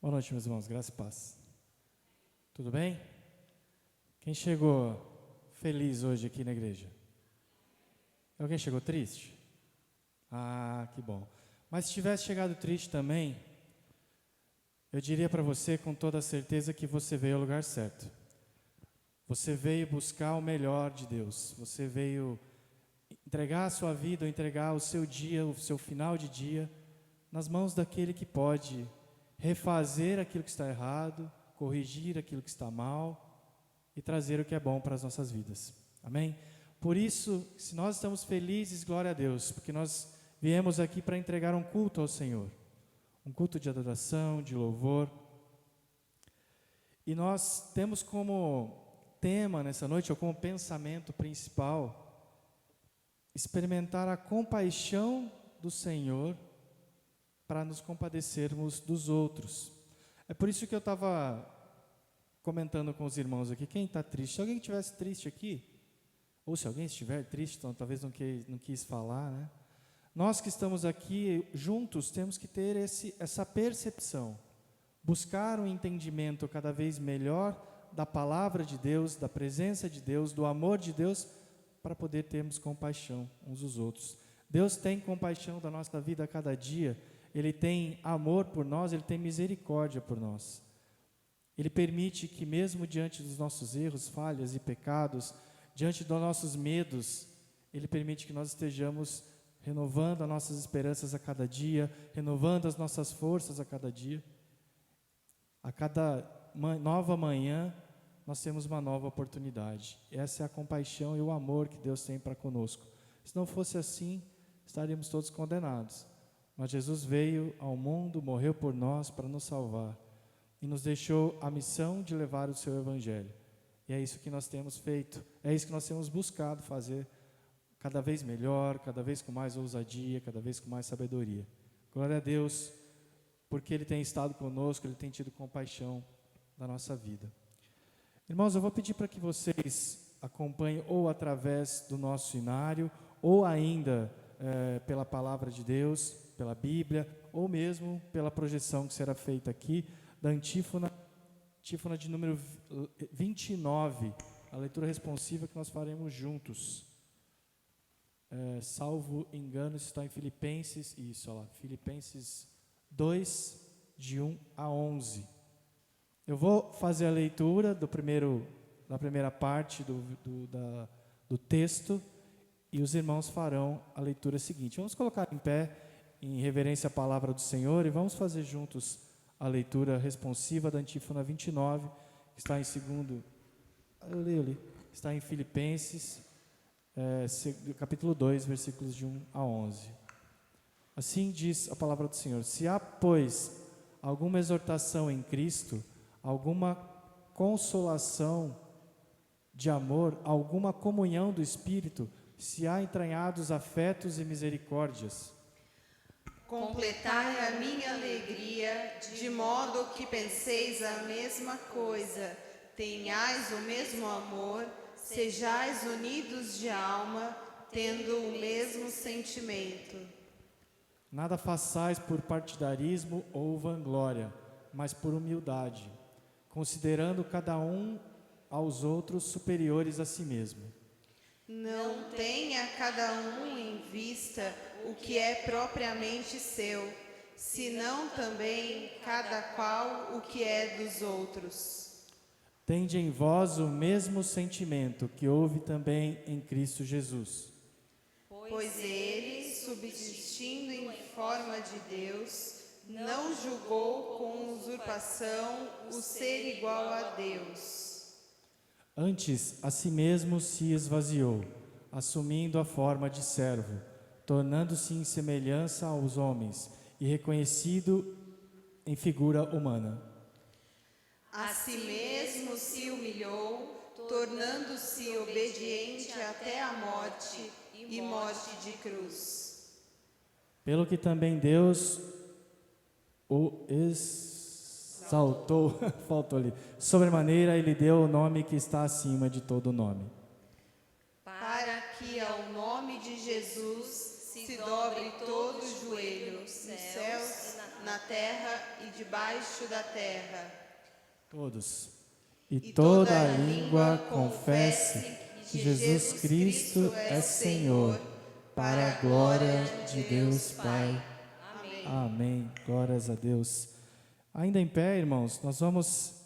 Boa noite, meus irmãos, graça e paz. Tudo bem? Quem chegou feliz hoje aqui na igreja? Alguém chegou triste? Ah, que bom. Mas se tivesse chegado triste também, eu diria para você com toda certeza que você veio ao lugar certo. Você veio buscar o melhor de Deus. Você veio entregar a sua vida, entregar o seu dia, o seu final de dia, nas mãos daquele que pode refazer aquilo que está errado, corrigir aquilo que está mal e trazer o que é bom para as nossas vidas. Amém? Por isso, se nós estamos felizes, glória a Deus, porque nós viemos aqui para entregar um culto ao Senhor, um culto de adoração, de louvor. E nós temos como tema nessa noite, ou como pensamento principal, experimentar a compaixão do Senhor para nos compadecermos dos outros. É por isso que eu estava comentando com os irmãos aqui, quem está triste? Se alguém estivesse triste aqui, ou se alguém estiver triste, então talvez não quis falar, né? Nós que estamos aqui juntos temos que ter essa percepção, buscar um entendimento cada vez melhor da palavra de Deus, da presença de Deus, do amor de Deus, para poder termos compaixão uns dos outros. Deus tem compaixão da nossa vida a cada dia. Ele tem amor por nós, Ele tem misericórdia por nós. Ele permite que mesmo diante dos nossos erros, falhas e pecados, diante dos nossos medos, Ele permite que nós estejamos renovando as nossas esperanças a cada dia, renovando as nossas forças a cada dia. A cada nova manhã, nós temos uma nova oportunidade. Essa é a compaixão e o amor que Deus tem para conosco. Se não fosse assim, estaríamos todos condenados. Mas Jesus veio ao mundo, morreu por nós para nos salvar e nos deixou a missão de levar o seu evangelho. E é isso que nós temos feito, é isso que nós temos buscado fazer cada vez melhor, cada vez com mais ousadia, cada vez com mais sabedoria. Glória a Deus, porque Ele tem estado conosco, Ele tem tido compaixão da nossa vida. Irmãos, eu vou pedir para que vocês acompanhem ou através do nosso inário, ou ainda pela palavra de Deus, pela Bíblia, ou mesmo pela projeção que será feita aqui, da antífona de número 29, a leitura responsiva que nós faremos juntos. Salvo engano, está em Filipenses, Filipenses 2, de 1 a 11. Eu vou fazer a leitura da primeira parte do texto, e os irmãos farão a leitura seguinte. Vamos colocar em pé, em reverência à palavra do Senhor, e vamos fazer juntos a leitura responsiva da antífona 29, que está em está em Filipenses, capítulo 2, versículos de 1 a 11. Assim diz a palavra do Senhor: se há, pois, alguma exortação em Cristo, alguma consolação de amor, alguma comunhão do Espírito, se há entranhados afetos e misericórdias, completai a minha alegria, de modo que penseis a mesma coisa, tenhais o mesmo amor, sejais unidos de alma, tendo o mesmo sentimento. Nada façais por partidarismo ou vanglória, mas por humildade, considerando cada um aos outros superiores a si mesmo. Não tenha cada um em vista o que é propriamente seu, senão também cada qual o que é dos outros. Tende em vós o mesmo sentimento que houve também em Cristo Jesus. Pois ele, subsistindo em forma de Deus, não julgou com usurpação o ser igual a Deus. Antes, a si mesmo se esvaziou, assumindo a forma de servo, tornando-se em semelhança aos homens e reconhecido em figura humana. A si mesmo se humilhou, tornando-se obediente até a morte e morte de cruz. Pelo que também Deus o exaltou, faltou ali, sobremaneira ele deu o nome que está acima de todo nome. Para que ao nome de Jesus se dobre todo o joelho, nos céus, na na terra e debaixo da terra. Todos. E toda a língua confesse que Jesus Cristo é Senhor, para a glória de Deus Pai. Amém. Amém. Glórias a Deus. Ainda em pé, irmãos, nós vamos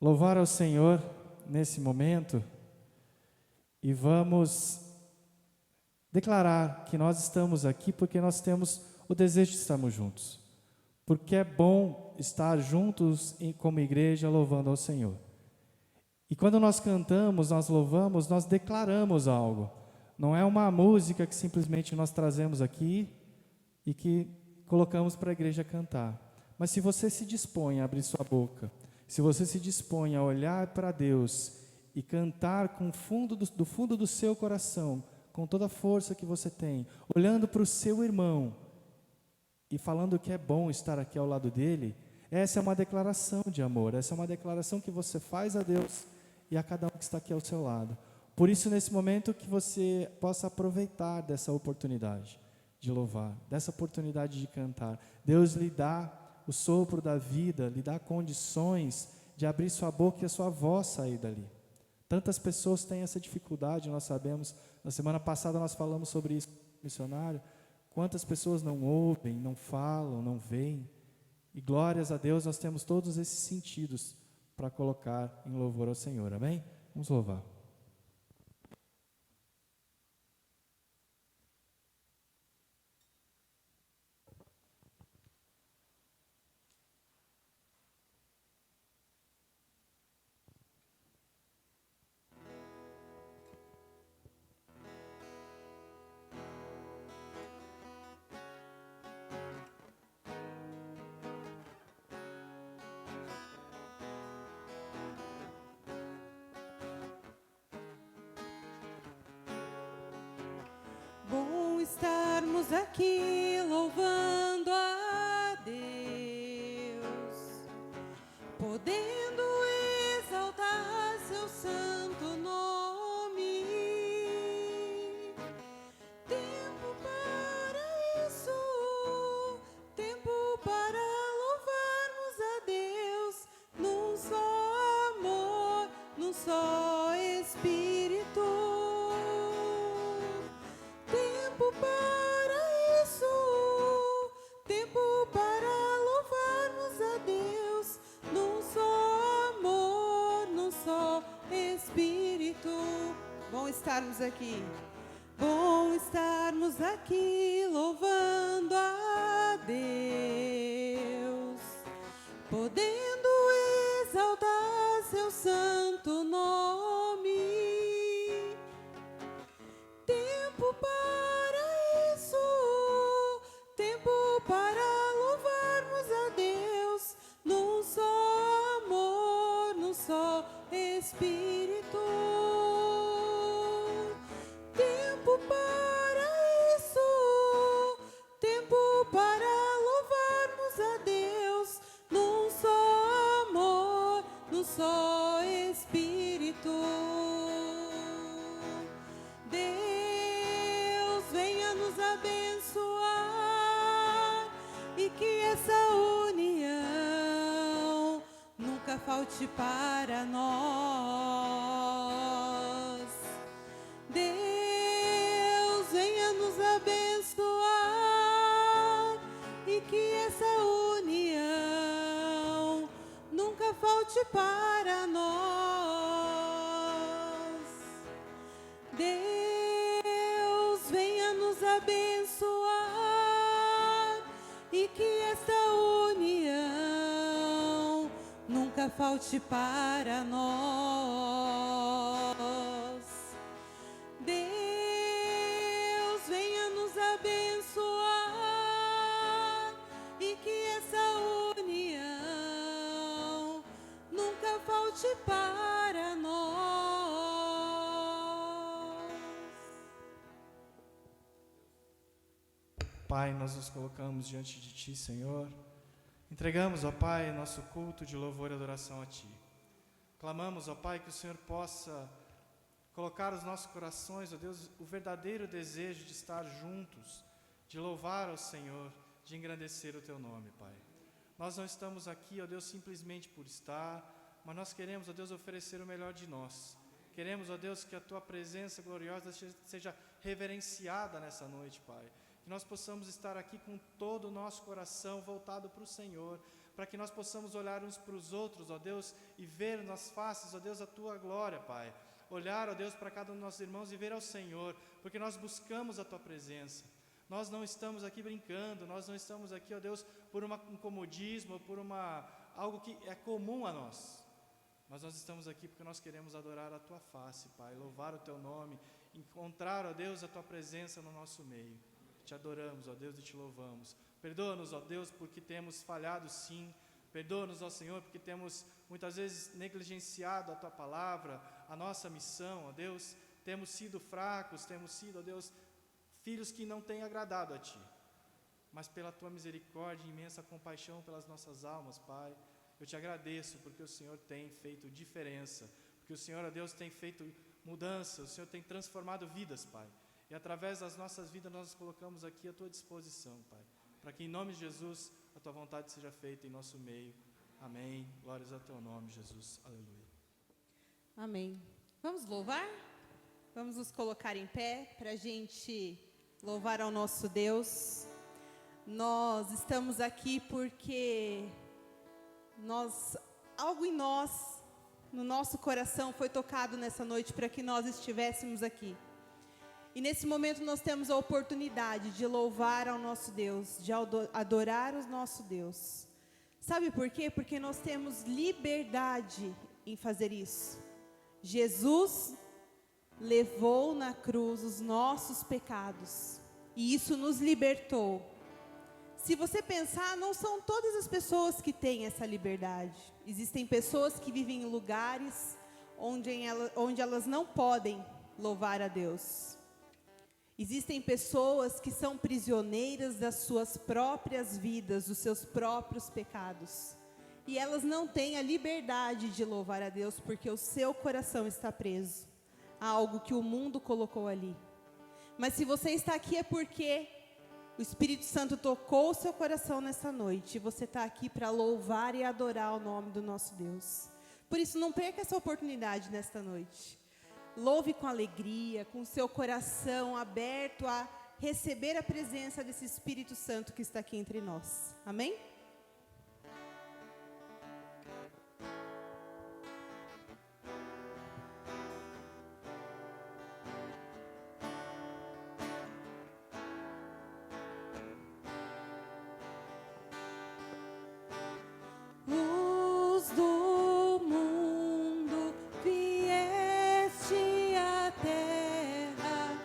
louvar ao Senhor nesse momento e vamos declarar que nós estamos aqui porque nós temos o desejo de estarmos juntos. Porque é bom estar juntos como igreja louvando ao Senhor. E quando nós cantamos, nós louvamos, nós declaramos algo. Não é uma música que simplesmente nós trazemos aqui e que colocamos para a igreja cantar. Mas se você se dispõe a abrir sua boca, se você se dispõe a olhar para Deus e cantar com do fundo do seu coração, com toda a força que você tem, olhando para o seu irmão e falando que é bom estar aqui ao lado dele, essa é uma declaração de amor, essa é uma declaração que você faz a Deus e a cada um que está aqui ao seu lado. Por isso, nesse momento, que você possa aproveitar dessa oportunidade de louvar, dessa oportunidade de cantar. Deus lhe dá o sopro da vida, lhe dá condições de abrir sua boca e a sua voz sair dali. Tantas pessoas têm essa dificuldade, nós sabemos. Na semana passada nós falamos sobre isso, missionário. Quantas pessoas não ouvem, não falam, não veem. E glórias a Deus, nós temos todos esses sentidos para colocar em louvor ao Senhor, amém? Vamos louvar. Bom estarmos aqui louvando a Deus, podendo exaltar seu santo nome. Tempo para isso, tempo para louvarmos a Deus, num só amor, num só Espírito. Tempo para isso, tempo para louvarmos a Deus, num só amor, num só Espírito. Bom estarmos aqui. Bom estarmos aqui louvando a Deus, podendo exaltar seu santo nome. Tempo para isso, tempo para louvarmos a Deus, num só amor, num só Espírito. Tempo para isso, tempo para louvarmos a Deus, num só amor, num só Espírito. Deus venha nos abençoar e que essa união nunca falte para nós. Deus venha nos abençoar e que essa união nunca falte para nós. Deus venha nos abençoar e que esta união nunca falte para nós. Deus venha nos abençoar e que essa união nunca falte para nós. Pai, nós nos colocamos diante de Ti, Senhor. Entregamos, ó Pai, nosso culto de louvor e adoração a Ti. Clamamos, ó Pai, que o Senhor possa colocar nos nossos corações, ó Deus, o verdadeiro desejo de estar juntos, de louvar ao Senhor, de engrandecer o Teu nome, Pai. Nós não estamos aqui, ó Deus, simplesmente por estar, mas nós queremos, ó Deus, oferecer o melhor de nós. Queremos, ó Deus, que a Tua presença gloriosa seja reverenciada nessa noite, Pai. Que nós possamos estar aqui com todo o nosso coração voltado para o Senhor, para que nós possamos olhar uns para os outros, ó Deus, e ver nas faces, ó Deus, a Tua glória, Pai. Olhar, ó Deus, para cada um dos nossos irmãos e ver ao Senhor, porque nós buscamos a Tua presença. Nós não estamos aqui brincando, nós não estamos aqui, ó Deus, por um comodismo, por algo que é comum a nós. Mas nós estamos aqui porque nós queremos adorar a Tua face, Pai, louvar o Teu nome, encontrar, ó Deus, a Tua presença no nosso meio. Te adoramos, ó Deus, e Te louvamos. Perdoa-nos, ó Deus, porque temos falhado sim. Perdoa-nos, ó Senhor, porque temos muitas vezes negligenciado a Tua palavra, a nossa missão, ó Deus. Temos sido fracos, temos sido, ó Deus, filhos que não têm agradado a Ti. Mas pela Tua misericórdia e imensa compaixão pelas nossas almas, Pai, eu Te agradeço porque o Senhor tem feito diferença, porque o Senhor, ó Deus, tem feito mudança, o Senhor tem transformado vidas, Pai. E através das nossas vidas nós colocamos aqui à Tua disposição, Pai, para que em nome de Jesus a Tua vontade seja feita em nosso meio. Amém. Glórias ao Teu nome, Jesus. Aleluia. Amém. Vamos louvar? Vamos nos colocar em pé para a gente louvar ao nosso Deus. Nós estamos aqui porque algo em nós, no nosso coração, foi tocado nessa noite para que nós estivéssemos aqui. E nesse momento nós temos a oportunidade de louvar ao nosso Deus, de adorar o nosso Deus. Sabe por quê? Porque nós temos liberdade em fazer isso. Jesus levou na cruz os nossos pecados e isso nos libertou. Se você pensar, não são todas as pessoas que têm essa liberdade. Existem pessoas que vivem em lugares onde elas não podem louvar a Deus. Existem pessoas que são prisioneiras das suas próprias vidas, dos seus próprios pecados. E elas não têm a liberdade de louvar a Deus porque o seu coração está preso a algo que o mundo colocou ali. Mas se você está aqui é porque o Espírito Santo tocou o seu coração nessa noite. E você está aqui para louvar e adorar o nome do nosso Deus. Por isso, não perca essa oportunidade nesta noite. Louve com alegria, com o seu coração aberto a receber a presença desse Espírito Santo que está aqui entre nós. Amém? Luz do mundo, vieste à terra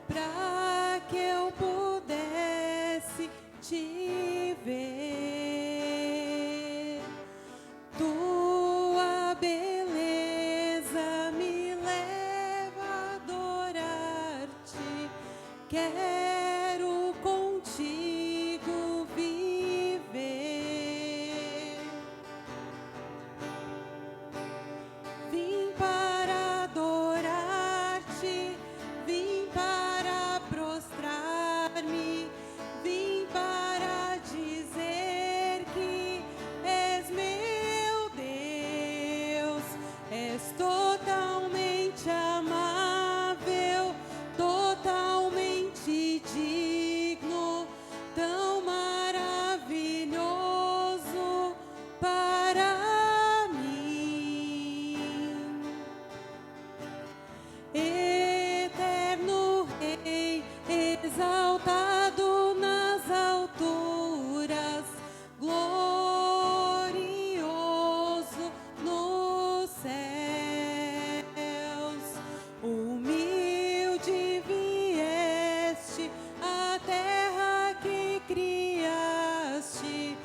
para que eu pudesse te ver. Tua beleza me leva a adorar-te. Quero contigo viver. Vim para adorar-te, vim para prostrar-me, vim para dizer que és meu Deus, és totalmente amável, totalmente digno, tão maravilhoso para mim. Eterno Rei, exaltado nas alturas, glorioso nos céus, humilde vieste à terra que criaste,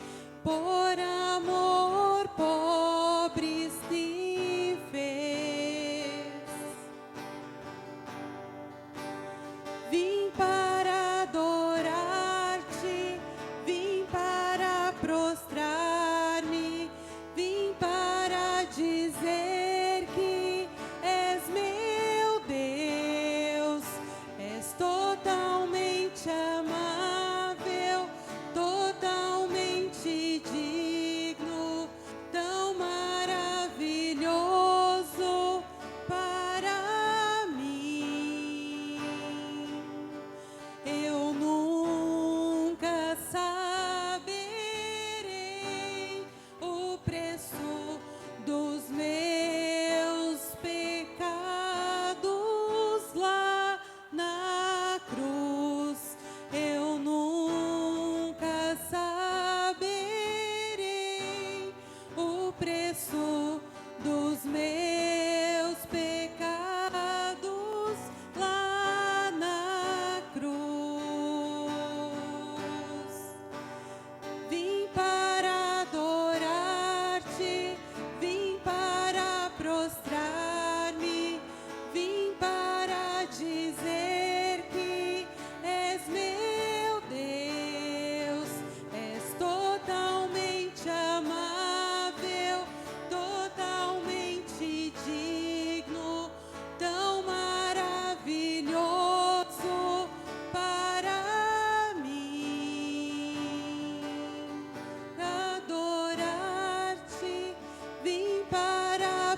por amor pobres te fez. Vim para adorar-te, vim para prostrar-me, vim para dizer que és meu Deus, és totalmente amável, totalmente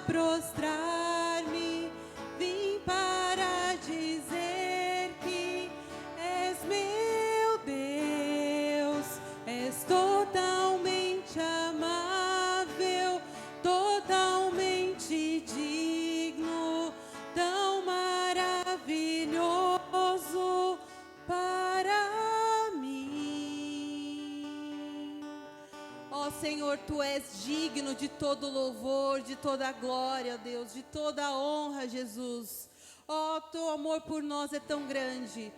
prostrar-me, vim para dizer que és meu Deus, és totalmente amável, totalmente digno, tão maravilhoso para mim. Ó Senhor, Tu és digno de todo louvor, de toda glória, ó Deus, de toda honra, Jesus. Ó, Teu amor por nós é tão grande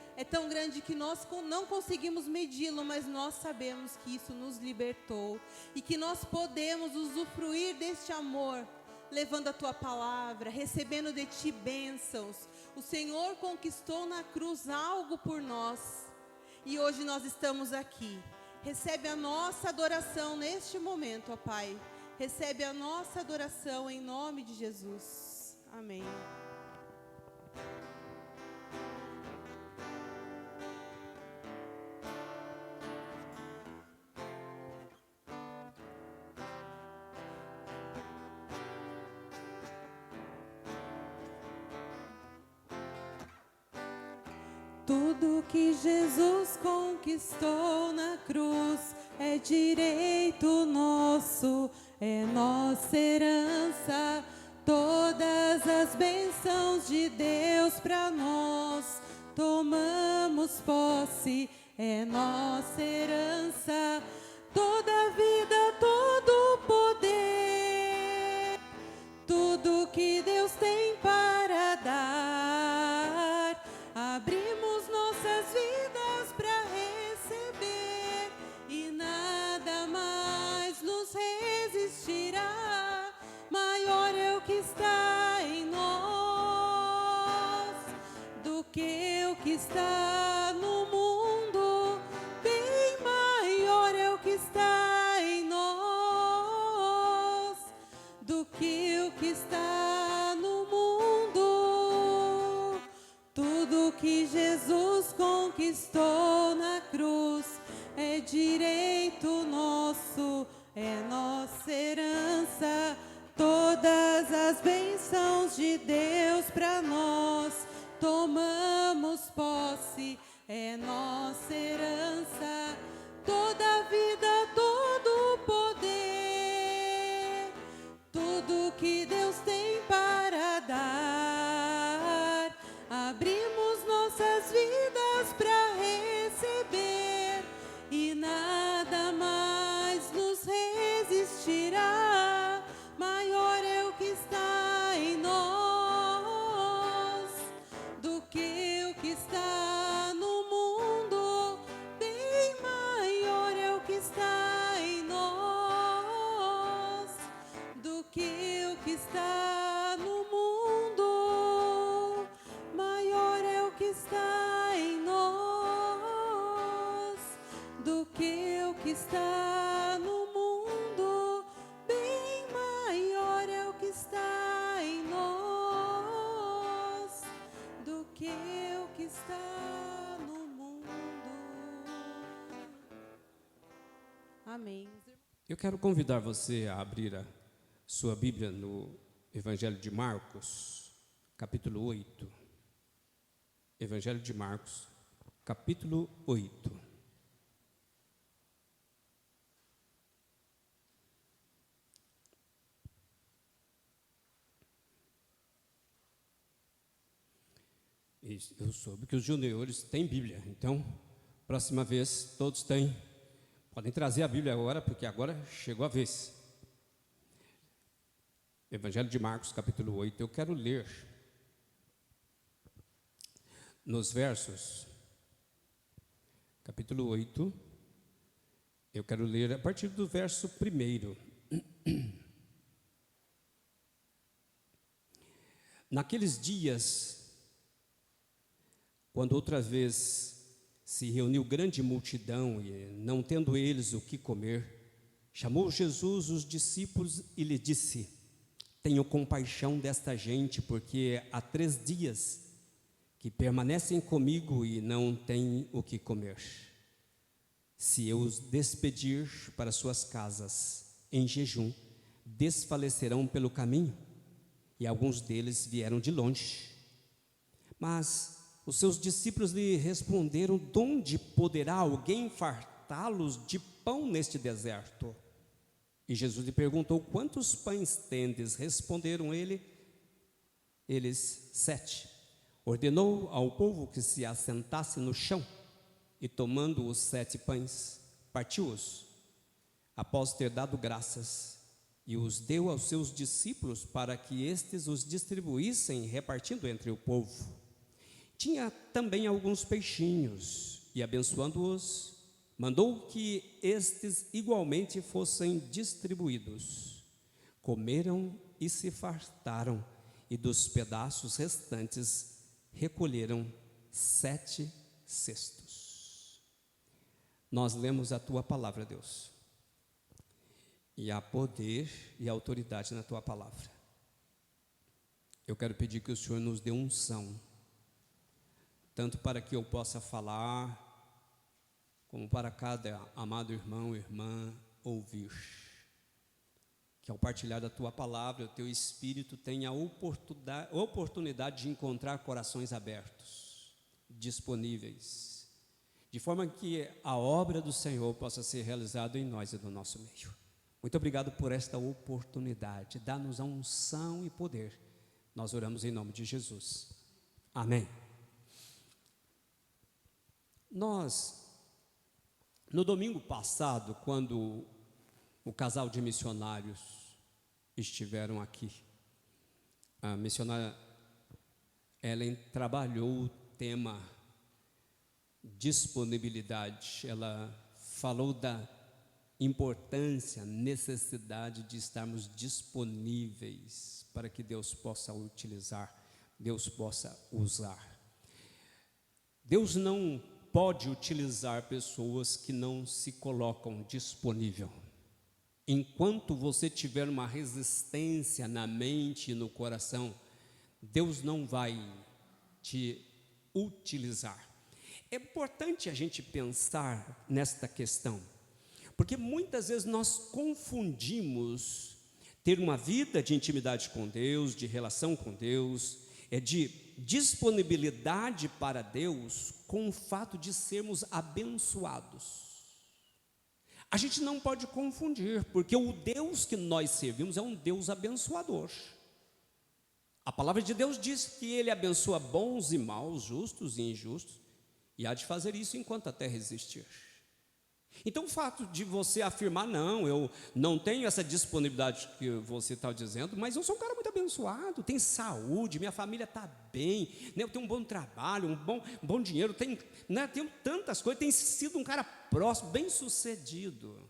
que nós não conseguimos medi-lo, mas nós sabemos que isso nos libertou e que nós podemos usufruir deste amor, levando a Tua palavra, recebendo de Ti bênçãos. O Senhor conquistou na cruz algo por nós e hoje nós estamos aqui. Recebe a nossa adoração neste momento, ó Pai. Recebe a nossa adoração em nome de Jesus. Amém. Tudo que Jesus conquistou na cruz é direito nosso, é nossa herança. Todas as bênçãos de Deus para nós, tomamos posse, é nossa herança. Toda a vida, todo o poder, tudo que Deus tem para dar, abrimos nossas vidas para receber e nada mais nos resistirá. Maior é o que está em nós do que o que está no mundo. Bem maior é o que está em nós do que o que está no mundo. Tudo que Jesus conquistou na cruz é direito nosso, é nossa herança. Todas as bênçãos de Deus para nós, tomamos posse, é nossa herança. Toda a vida, todo o poder, tudo que Deus tem para dar, abrimos nossas vidas para receber e nada mais nos resistirá. Maior é o que está em nós do que o que está no mundo. Bem maior é o que está em nós do que o que está no mundo. Maior é o que está em nós do que o que está no mundo. Bem maior é o que está em nós do que o que está no mundo. Amém. Eu quero convidar você a abrir a sua Bíblia no Evangelho de Marcos, capítulo 8. Evangelho de Marcos, capítulo 8. Eu soube que os juniores têm Bíblia, então, próxima vez, todos têm. Podem trazer a Bíblia agora, porque agora chegou a vez. Evangelho de Marcos, capítulo 8, eu quero ler nos versos, capítulo 8, eu quero ler a partir do verso 1. Naqueles dias, quando outra vez se reuniu grande multidão e, não tendo eles o que comer, chamou Jesus os discípulos e lhe disse: tenho compaixão desta gente, porque há 3 dias que permanecem comigo e não têm o que comer. Se eu os despedir para suas casas em jejum, desfalecerão pelo caminho. e alguns deles vieram de longe. Mas os seus discípulos lhe responderam: de onde poderá alguém fartá-los de pão neste deserto? E Jesus lhe perguntou: quantos pães tendes? Responderam eles: 7. Ordenou ao povo que se assentasse no chão, e tomando os 7 pães, partiu-os, após ter dado graças, e os deu aos seus discípulos para que estes os distribuíssem, repartindo entre o povo. Tinha também alguns peixinhos, e abençoando-os, mandou que estes igualmente fossem distribuídos. Comeram e se fartaram, e dos pedaços restantes recolheram 7 cestos. Nós lemos a tua palavra, Deus, e há poder e autoridade na tua palavra. Eu quero pedir que o Senhor nos dê unção, tanto para que eu possa falar, como para cada amado irmão e irmã ouvir. Que ao partilhar da tua palavra, o teu Espírito tenha a oportunidade de encontrar corações abertos, disponíveis, de forma que a obra do Senhor possa ser realizada em nós e no nosso meio. Muito obrigado por esta oportunidade. Dá-nos a unção e poder. Nós oramos em nome de Jesus. Amém. Nós, no domingo passado, quando o casal de missionários estiveram aqui, a missionária Ellen trabalhou o tema disponibilidade. Ela falou da importância, necessidade de estarmos disponíveis para que Deus possa utilizar, Deus possa usar. Deus não pode utilizar pessoas que não se colocam disponível. Enquanto você tiver uma resistência na mente e no coração, Deus não vai te utilizar. É importante a gente pensar nesta questão, porque muitas vezes nós confundimos ter uma vida de intimidade com Deus, de relação com Deus, de disponibilidade para Deus, com o fato de sermos abençoados. A gente não pode confundir, porque o Deus que nós servimos é um Deus abençoador. A palavra de Deus diz que Ele abençoa bons e maus, justos e injustos, e há de fazer isso enquanto a terra existir. Então o fato de você afirmar: não, eu não tenho essa disponibilidade que você está dizendo, mas eu sou um cara muito abençoado, tenho saúde, minha família está bem, né, eu tenho um bom trabalho, um bom dinheiro, tenho tantas coisas, tenho sido um cara próximo, bem sucedido.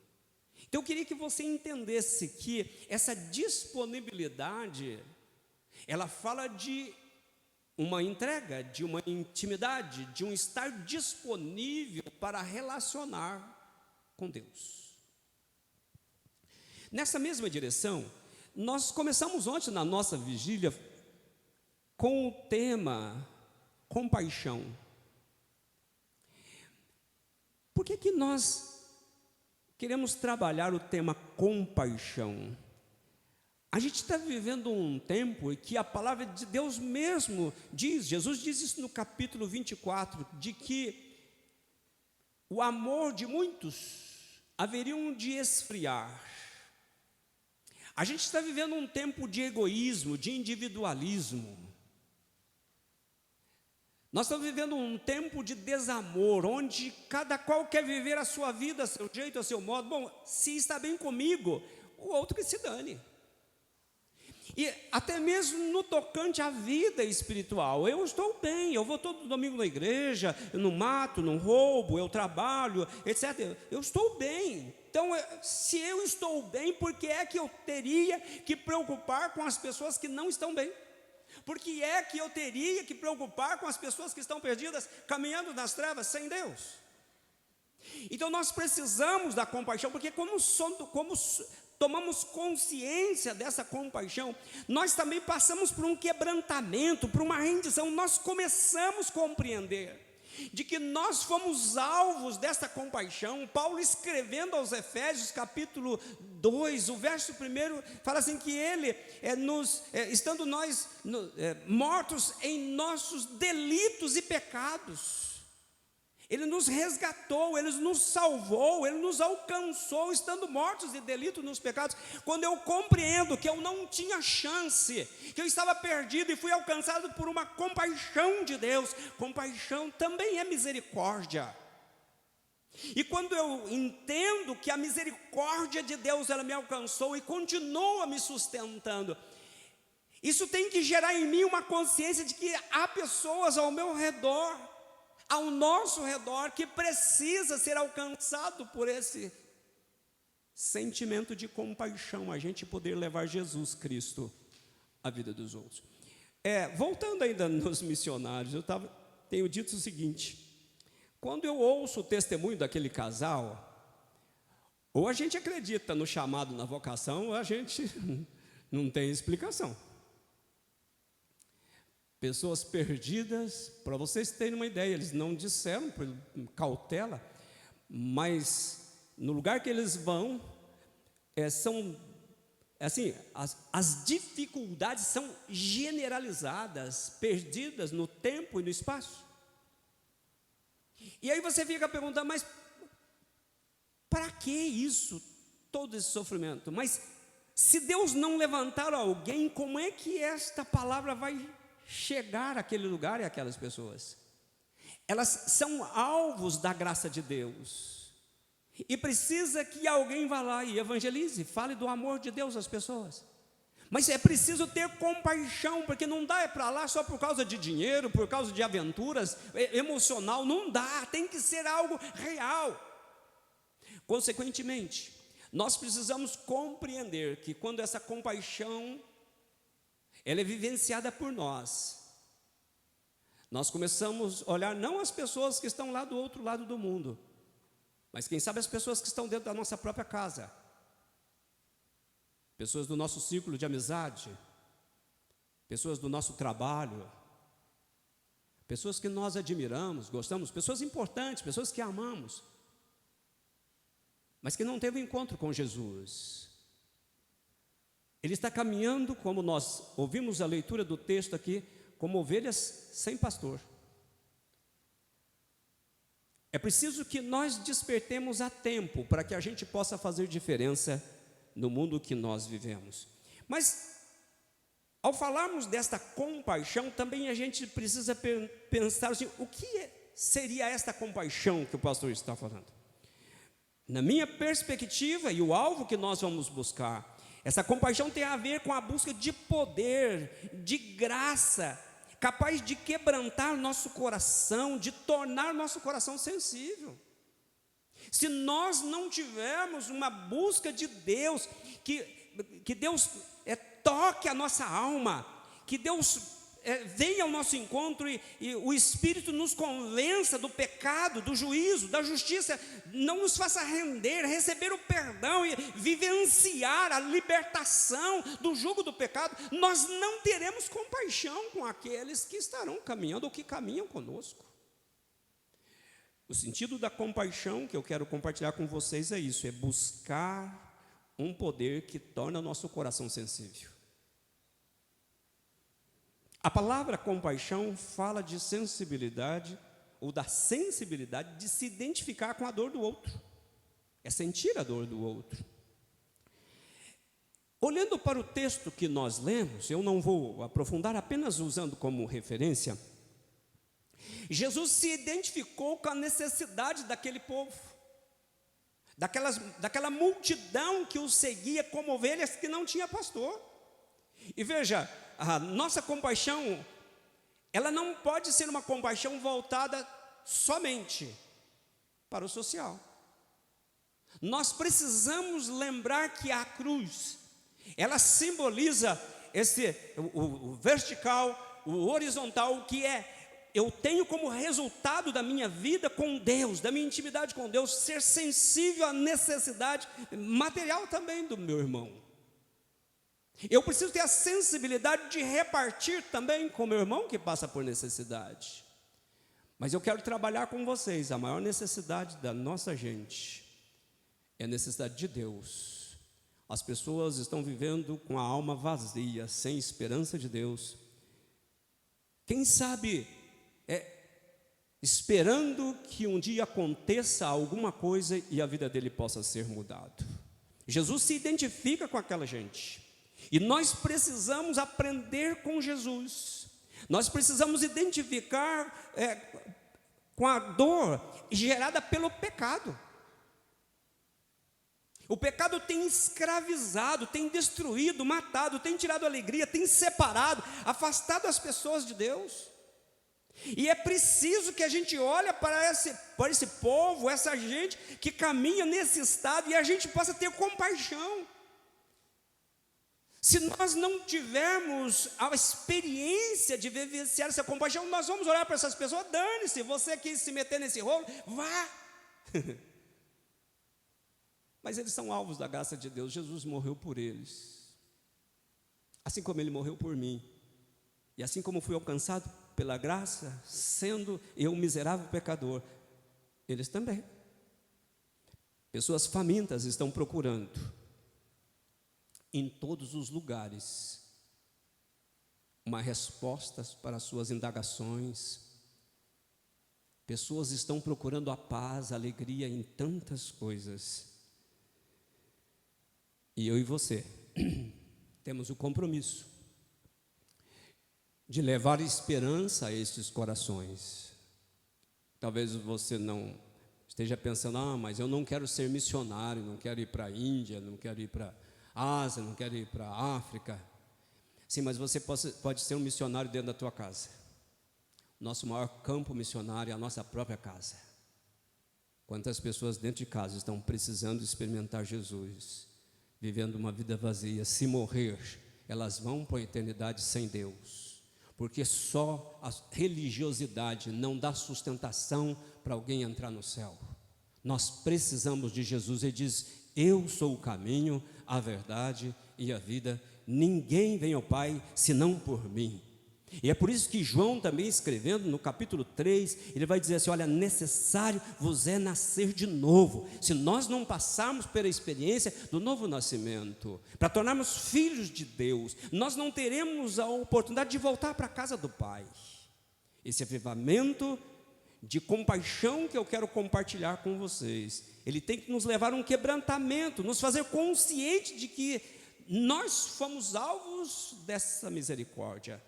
Então eu queria que você entendesse que essa disponibilidade, ela fala de uma entrega, de uma intimidade, de um estar disponível para relacionar com Deus. Nessa mesma direção, nós começamos ontem na nossa vigília com o tema compaixão. Por que nós queremos trabalhar o tema compaixão? A gente está vivendo um tempo em que a palavra de Deus mesmo diz, Jesus diz isso no capítulo 24, de que o amor de muitos haveriam de esfriar. A gente está vivendo um tempo de egoísmo, de individualismo. Nós estamos vivendo um tempo de desamor, onde cada qual quer viver a sua vida, a seu jeito, a seu modo. Bom, se está bem comigo, o outro que se dane. E até mesmo no tocante à vida espiritual, eu estou bem, eu vou todo domingo na igreja, eu não mato, não roubo, eu trabalho, etc. Eu estou bem. Então, se eu estou bem, por que é que eu teria que preocupar com as pessoas que não estão bem? Por que é que eu teria que preocupar com as pessoas que estão perdidas, caminhando nas trevas sem Deus? Então nós precisamos da compaixão, porque como tomamos consciência dessa compaixão, nós também passamos por um quebrantamento, por uma rendição. Nós começamos a compreender de que nós fomos alvos dessa compaixão. Paulo, escrevendo aos Efésios, capítulo 2, o verso 1, fala assim que ele, estando nós mortos em nossos delitos e pecados, ele nos resgatou, ele nos salvou, ele nos alcançou, estando mortos de delito nos pecados. Quando eu compreendo que eu não tinha chance, que eu estava perdido e fui alcançado por uma compaixão de Deus, compaixão também é misericórdia. E quando eu entendo que a misericórdia de Deus, ela me alcançou e continua me sustentando, isso tem que gerar em mim uma consciência de que há pessoas ao meu redor, ao nosso redor, que precisa ser alcançado por esse sentimento de compaixão, a gente poder levar Jesus Cristo à vida dos outros. Voltando ainda nos missionários, eu tenho dito o seguinte: quando eu ouço o testemunho daquele casal, ou a gente acredita no chamado, na vocação, ou a gente não tem explicação. Pessoas perdidas, para vocês terem uma ideia, eles não disseram por cautela, mas no lugar que eles vão, são assim, as dificuldades são generalizadas, perdidas no tempo e no espaço. E aí você fica perguntando, mas para que isso, todo esse sofrimento? Mas se Deus não levantar alguém, como é que esta palavra vai chegar àquele lugar e àquelas pessoas? Elas são alvos da graça de Deus, e precisa que alguém vá lá e evangelize, fale do amor de Deus às pessoas. Mas é preciso ter compaixão, porque não dá para lá só por causa de dinheiro, por causa de aventuras emocional, não dá, tem que ser algo real. Consequentemente, nós precisamos compreender que quando essa compaixão ela é vivenciada por nós começamos a olhar não as pessoas que estão lá do outro lado do mundo, mas quem sabe as pessoas que estão dentro da nossa própria casa, pessoas do nosso círculo de amizade, pessoas do nosso trabalho, pessoas que nós admiramos, gostamos, pessoas importantes, pessoas que amamos, mas que não teve encontro com Jesus. Ele está caminhando, como nós ouvimos a leitura do texto aqui, como ovelhas sem pastor. É preciso que nós despertemos a tempo para que a gente possa fazer diferença no mundo que nós vivemos. Mas, ao falarmos desta compaixão, também a gente precisa pensar assim, o que seria esta compaixão que o pastor está falando? Na minha perspectiva, e o alvo que nós vamos buscar, essa compaixão tem a ver com a busca de poder, de graça, capaz de quebrantar nosso coração, de tornar nosso coração sensível. Se nós não tivermos uma busca de Deus, que Deus toque a nossa alma, que Deus venha ao nosso encontro e o Espírito nos convença do pecado, do juízo, da justiça, não nos faça render, receber o perdão e vivenciar a libertação do jugo do pecado, nós não teremos compaixão com aqueles que estarão caminhando ou que caminham conosco. O sentido da compaixão que eu quero compartilhar com vocês é isso, é buscar um poder que torna o nosso coração sensível. A palavra compaixão fala de sensibilidade, ou da sensibilidade de se identificar com a dor do outro, é sentir a dor do outro. Olhando para o texto que nós lemos, eu não vou aprofundar, apenas usando como referência, Jesus se identificou com a necessidade daquele povo, daquela multidão que o seguia como ovelhas que não tinha pastor. E veja, a nossa compaixão, ela não pode ser uma compaixão voltada somente para o social. Nós precisamos lembrar que a cruz, ela simboliza o vertical, o horizontal, que eu tenho como resultado da minha vida com Deus, da minha intimidade com Deus, ser sensível à necessidade material também do meu irmão. Eu preciso ter a sensibilidade de repartir também com o meu irmão que passa por necessidade. Mas eu quero trabalhar com vocês. A maior necessidade da nossa gente é a necessidade de Deus. As pessoas estão vivendo com a alma vazia, sem esperança de Deus. Quem sabe, esperando que um dia aconteça alguma coisa e a vida dele possa ser mudada. Jesus se identifica com aquela gente. E nós precisamos aprender com Jesus. Nós precisamos identificar com a dor gerada pelo pecado. O pecado tem escravizado, tem destruído, matado, tem tirado a alegria, tem separado, afastado as pessoas de Deus. E é preciso que a gente olhe para esse povo, essa gente que caminha nesse estado, e a gente possa ter compaixão. Se nós não tivermos a experiência de vivenciar essa compaixão, nós vamos olhar para essas pessoas, dane-se, você quis se meter nesse rolo, vá. Mas eles são alvos da graça de Deus, Jesus morreu por eles, assim como Ele morreu por mim, e assim como fui alcançado pela graça, sendo eu um miserável pecador, eles também. Pessoas famintas estão procurando, em todos os lugares, uma resposta para suas indagações. Pessoas estão procurando a paz, a alegria em tantas coisas. E eu e você temos o compromisso de levar esperança a estes corações. Talvez você não esteja pensando, mas eu não quero ser missionário, não quero ir para a Índia, não quero ir para a Ásia, não quero ir para a África. Sim, mas você pode ser um missionário dentro da tua casa. Nosso maior campo missionário é a nossa própria casa. Quantas pessoas dentro de casa estão precisando experimentar Jesus, vivendo uma vida vazia? Se morrer, elas vão para a eternidade sem Deus, porque só a religiosidade não dá sustentação para alguém entrar no céu. Nós precisamos de Jesus. Ele diz: eu sou o caminho, a verdade e a vida. Ninguém vem ao Pai senão por mim. E é por isso que João também, escrevendo no capítulo 3, ele vai dizer assim: olha, necessário vos é nascer de novo. Se nós não passarmos pela experiência do novo nascimento, para tornarmos filhos de Deus, nós não teremos a oportunidade de voltar para a casa do Pai. Esse avivamento de compaixão que eu quero compartilhar com vocês, ele tem que nos levar a um quebrantamento, nos fazer consciente de que nós fomos alvos dessa misericórdia.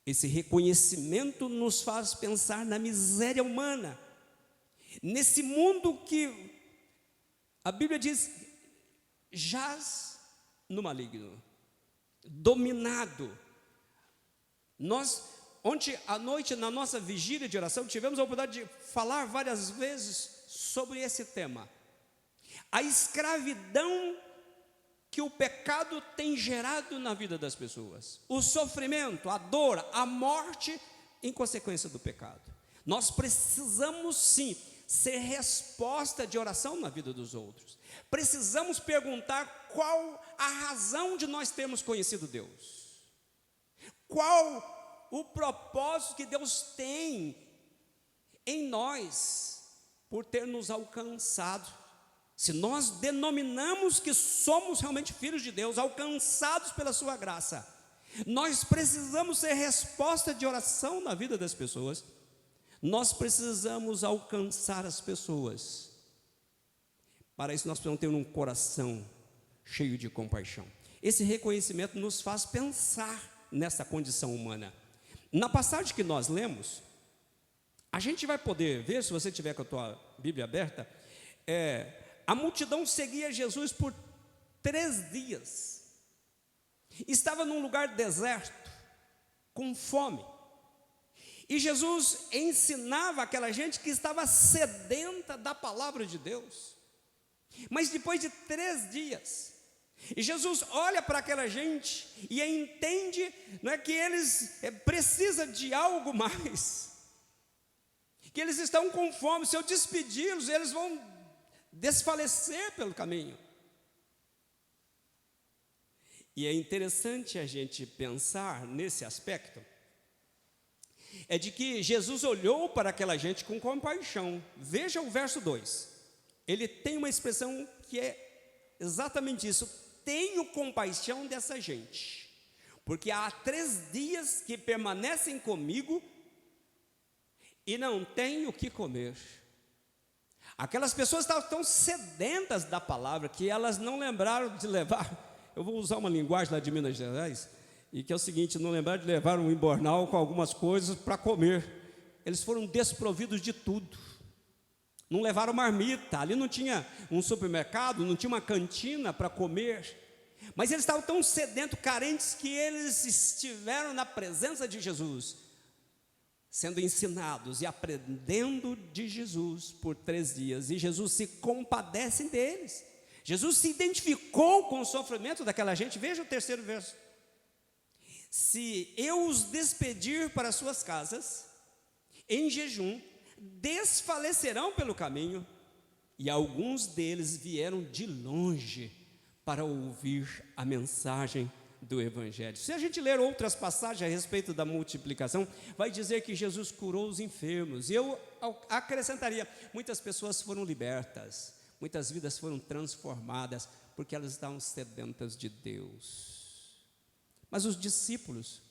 Esse reconhecimento nos faz pensar na miséria humana, nesse mundo que a Bíblia diz jaz no maligno, dominado. Nós, ontem à noite, na nossa vigília de oração, tivemos a oportunidade de falar várias vezes sobre esse tema, a escravidão que o pecado tem gerado na vida das pessoas, o sofrimento, a dor, a morte em consequência do pecado. Nós precisamos sim ser resposta de oração na vida dos outros. Precisamos perguntar qual a razão de nós termos conhecido Deus, qual o propósito que Deus tem em nós por ter nos alcançado. Se nós denominamos que somos realmente filhos de Deus, alcançados pela sua graça, nós precisamos ser resposta de oração na vida das pessoas. Nós precisamos alcançar as pessoas. Para isso nós precisamos ter um coração cheio de compaixão. Esse reconhecimento nos faz pensar nessa condição humana. Na passagem que nós lemos, a gente vai poder ver, se você tiver com a tua Bíblia aberta, a multidão seguia Jesus por 3 dias. Estava num lugar deserto, com fome. E Jesus ensinava aquela gente que estava sedenta da palavra de Deus. Mas depois de 3 dias, e Jesus olha para aquela gente e entende, que eles precisam de algo mais, que eles estão com fome. Se eu despedi-los, eles vão desfalecer pelo caminho. E é interessante a gente pensar nesse aspecto, é de que Jesus olhou para aquela gente com compaixão. Veja o verso 2. Ele tem uma expressão que é exatamente isso: tenho compaixão dessa gente, porque há 3 dias que permanecem comigo e não têm o que comer. Aquelas pessoas estavam tão sedentas da palavra que elas não lembraram de levar, eu vou usar uma linguagem lá de Minas Gerais, e que é o seguinte: não lembraram de levar um embornal com algumas coisas para comer. Eles foram desprovidos de tudo. Não levaram marmita, ali não tinha um supermercado, não tinha uma cantina para comer. Mas eles estavam tão sedentos, carentes, que eles estiveram na presença de Jesus, sendo ensinados e aprendendo de Jesus por 3 dias. E Jesus se compadece deles. Jesus se identificou com o sofrimento daquela gente. Veja o 3º verso: se eu os despedir para suas casas, em jejum, desfalecerão pelo caminho. E alguns deles vieram de longe para ouvir a mensagem do Evangelho. Se a gente ler outras passagens a respeito da multiplicação, vai dizer que Jesus curou os enfermos. E eu acrescentaria: muitas pessoas foram libertas, muitas vidas foram transformadas, porque elas estavam sedentas de Deus. Mas os discípulos,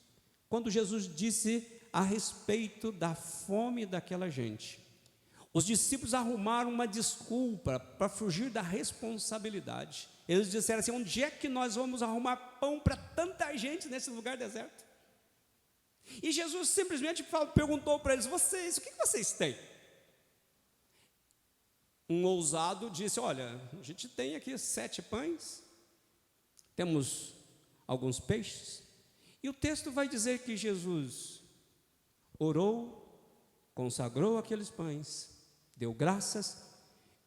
quando Jesus disse a respeito da fome daquela gente, os discípulos arrumaram uma desculpa para fugir da responsabilidade. Eles disseram assim: onde é que nós vamos arrumar pão para tanta gente nesse lugar deserto? E Jesus simplesmente perguntou para eles: vocês, o que vocês têm? Um ousado disse: olha, a gente tem aqui 7 pães, temos alguns peixes. E o texto vai dizer que Jesus orou, consagrou aqueles pães, deu graças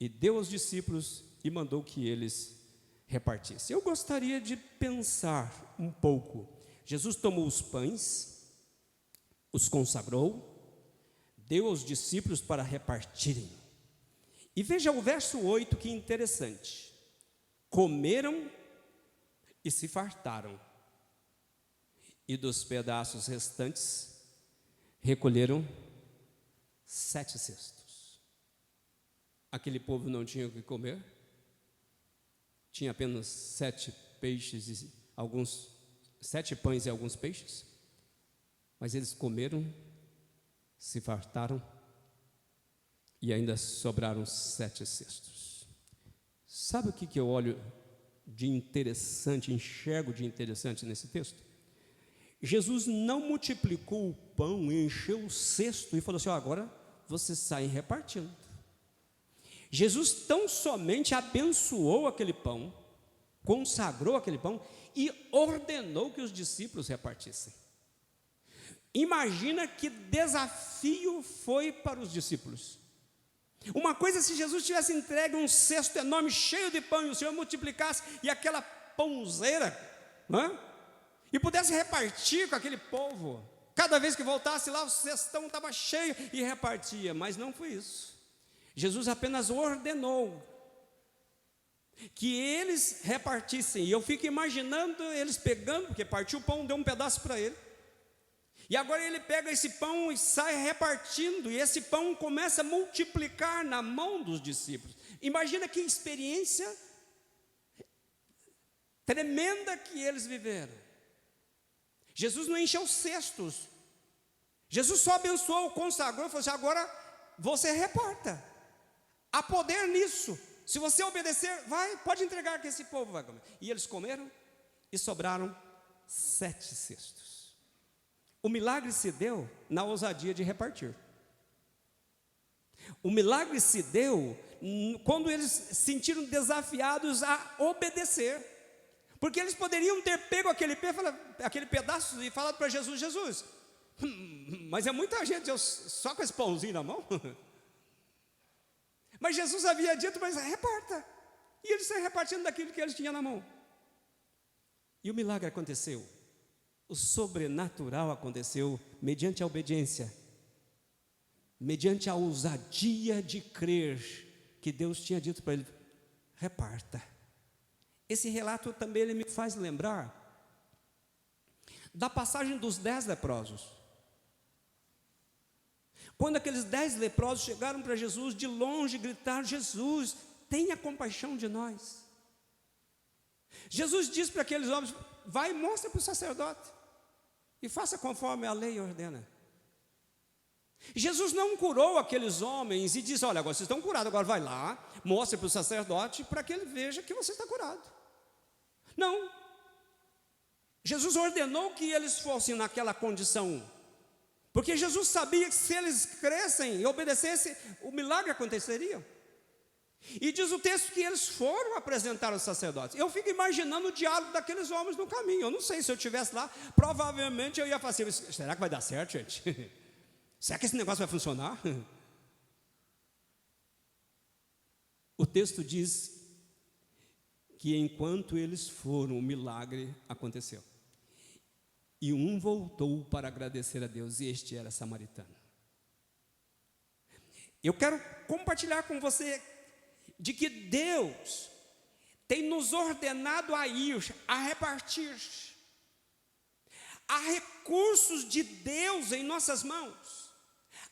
e deu aos discípulos e mandou que eles repartissem. Eu gostaria de pensar um pouco. Jesus tomou os pães, os consagrou, deu aos discípulos para repartirem. E veja o verso 8, que interessante: comeram e se fartaram, e dos pedaços restantes recolheram 7 cestos. Aquele povo não tinha o que comer, tinha apenas 7 peixes e 7 pães e alguns peixes, mas eles comeram, se fartaram e ainda sobraram 7 cestos. Sabe o que eu olho de interessante, enxergo de interessante nesse texto? Jesus não multiplicou o pão e encheu o cesto e falou assim: agora vocês saem repartindo. Jesus tão somente abençoou aquele pão, consagrou aquele pão e ordenou que os discípulos repartissem. Imagina que desafio foi para os discípulos. Uma coisa, se Jesus tivesse entregue um cesto enorme, cheio de pão, e o Senhor multiplicasse, e aquela pãozeira, e pudesse repartir com aquele povo. Cada vez que voltasse lá, o cestão estava cheio e repartia. Mas não foi isso. Jesus apenas ordenou que eles repartissem. E eu fico imaginando eles pegando, porque partiu o pão, deu um pedaço para ele. E agora ele pega esse pão e sai repartindo, e esse pão começa a multiplicar na mão dos discípulos. Imagina que experiência tremenda que eles viveram. Jesus não encheu cestos, Jesus só abençoou, consagrou e falou assim: agora você reparta. Há poder nisso. Se você obedecer, pode entregar que esse povo vai comer. E eles comeram e sobraram 7 cestos. O milagre se deu na ousadia de repartir. O milagre se deu quando eles se sentiram desafiados a obedecer. Porque eles poderiam ter pego aquele pedaço e falado para Jesus: Jesus, mas é muita gente, só com esse pãozinho na mão. Mas Jesus havia dito: mas reparta. E eles saíram repartindo daquilo que eles tinham na mão. E o milagre aconteceu. O sobrenatural aconteceu mediante a obediência, mediante a ousadia de crer que Deus tinha dito para ele: reparta. Esse relato também ele me faz lembrar da passagem dos 10 leprosos. Quando aqueles 10 leprosos chegaram para Jesus, de longe gritaram: Jesus, tenha compaixão de nós. Jesus disse para aqueles homens: vai e mostra para o sacerdote, e faça conforme a lei ordena. Jesus não curou aqueles homens e disse: olha, agora vocês estão curados, agora vai lá, mostre para o sacerdote, para que ele veja que você está curado. Não. Jesus ordenou que eles fossem naquela condição, porque Jesus sabia que se eles crescem e obedecessem, o milagre aconteceria. E diz o texto que eles foram apresentar aos sacerdotes. Eu fico imaginando o diálogo daqueles homens no caminho. Eu não sei, se eu estivesse lá, provavelmente eu ia falar assim: será que vai dar certo, gente? Será que esse negócio vai funcionar? O texto diz que enquanto eles foram, o milagre aconteceu. E um voltou para agradecer a Deus, e este era samaritano. Eu quero compartilhar com você de que Deus tem nos ordenado a ir, a repartir. Há recursos de Deus em nossas mãos,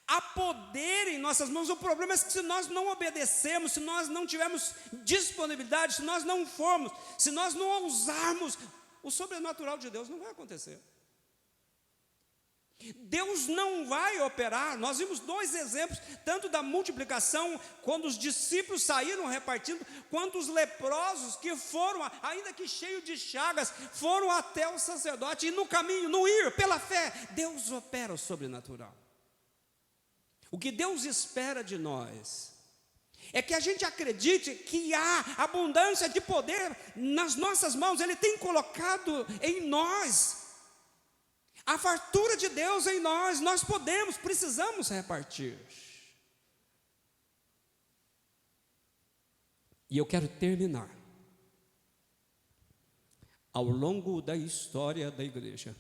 há poder em nossas mãos. O problema é que se nós não obedecermos, se nós não tivermos disponibilidade, se nós não formos, se nós não ousarmos, o sobrenatural de Deus não vai acontecer. Deus não vai operar. Nós vimos 2 exemplos, tanto da multiplicação, quando os discípulos saíram repartindo, quanto os leprosos que foram, ainda que cheios de chagas, foram até o sacerdote, e no caminho, no ir, pela fé, Deus opera o sobrenatural. O que Deus espera de nós é que a gente acredite que há abundância de poder nas nossas mãos. Ele tem colocado em nós a fartura de Deus em nós. Nós precisamos repartir. E eu quero terminar. Ao longo da história da igreja,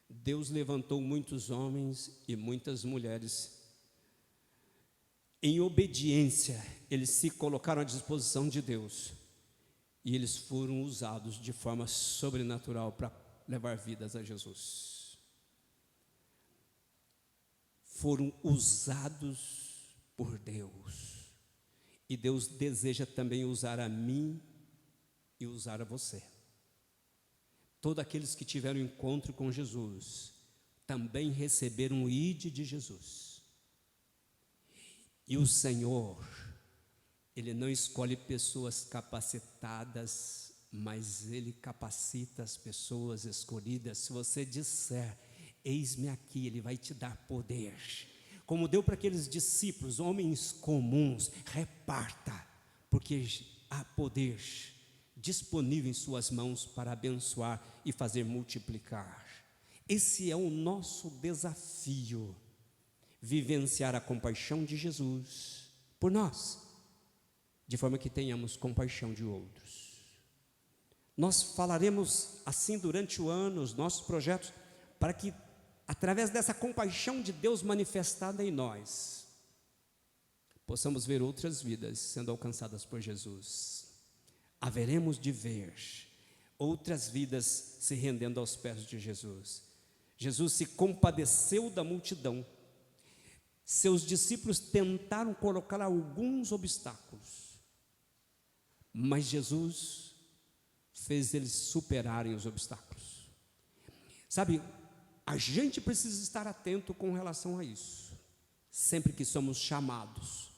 Deus levantou muitos homens e muitas mulheres. Em obediência, eles se colocaram à disposição de Deus, e eles foram usados de forma sobrenatural para levar vidas a Jesus. Foram usados por Deus, e Deus deseja também usar a mim e usar a você. Todos aqueles que tiveram encontro com Jesus também receberam o ID de Jesus. E o Senhor, Ele não escolhe pessoas capacitadas, mas Ele capacita as pessoas escolhidas. Se você disser: eis-me aqui, Ele vai te dar poder. Como deu para aqueles discípulos, homens comuns, reparta, porque há poder disponível em suas mãos para abençoar e fazer multiplicar. Esse é o nosso desafio, vivenciar a compaixão de Jesus por nós, de forma que tenhamos compaixão de outros. Nós falaremos assim durante o ano, os nossos projetos, para que, através dessa compaixão de Deus manifestada em nós, possamos ver outras vidas sendo alcançadas por Jesus. Haveremos de ver outras vidas se rendendo aos pés de Jesus. Jesus se compadeceu da multidão. Seus discípulos tentaram colocar alguns obstáculos, mas Jesus fez eles superarem os obstáculos. Sabe, a gente precisa estar atento com relação a isso. Sempre que somos chamados,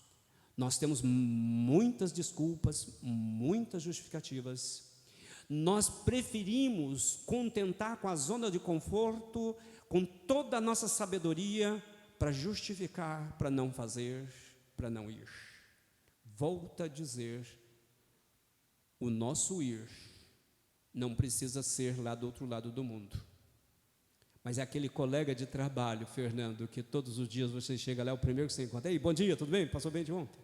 nós temos muitas desculpas, muitas justificativas. Nós preferimos contentar com a zona de conforto, com toda a nossa sabedoria, para justificar, para não fazer, para não ir. Volto a dizer, o nosso ir não precisa ser lá do outro lado do mundo, mas é aquele colega de trabalho, Fernando, que todos os dias você chega lá, é o primeiro que você encontra: ei, bom dia, tudo bem? Passou bem de ontem?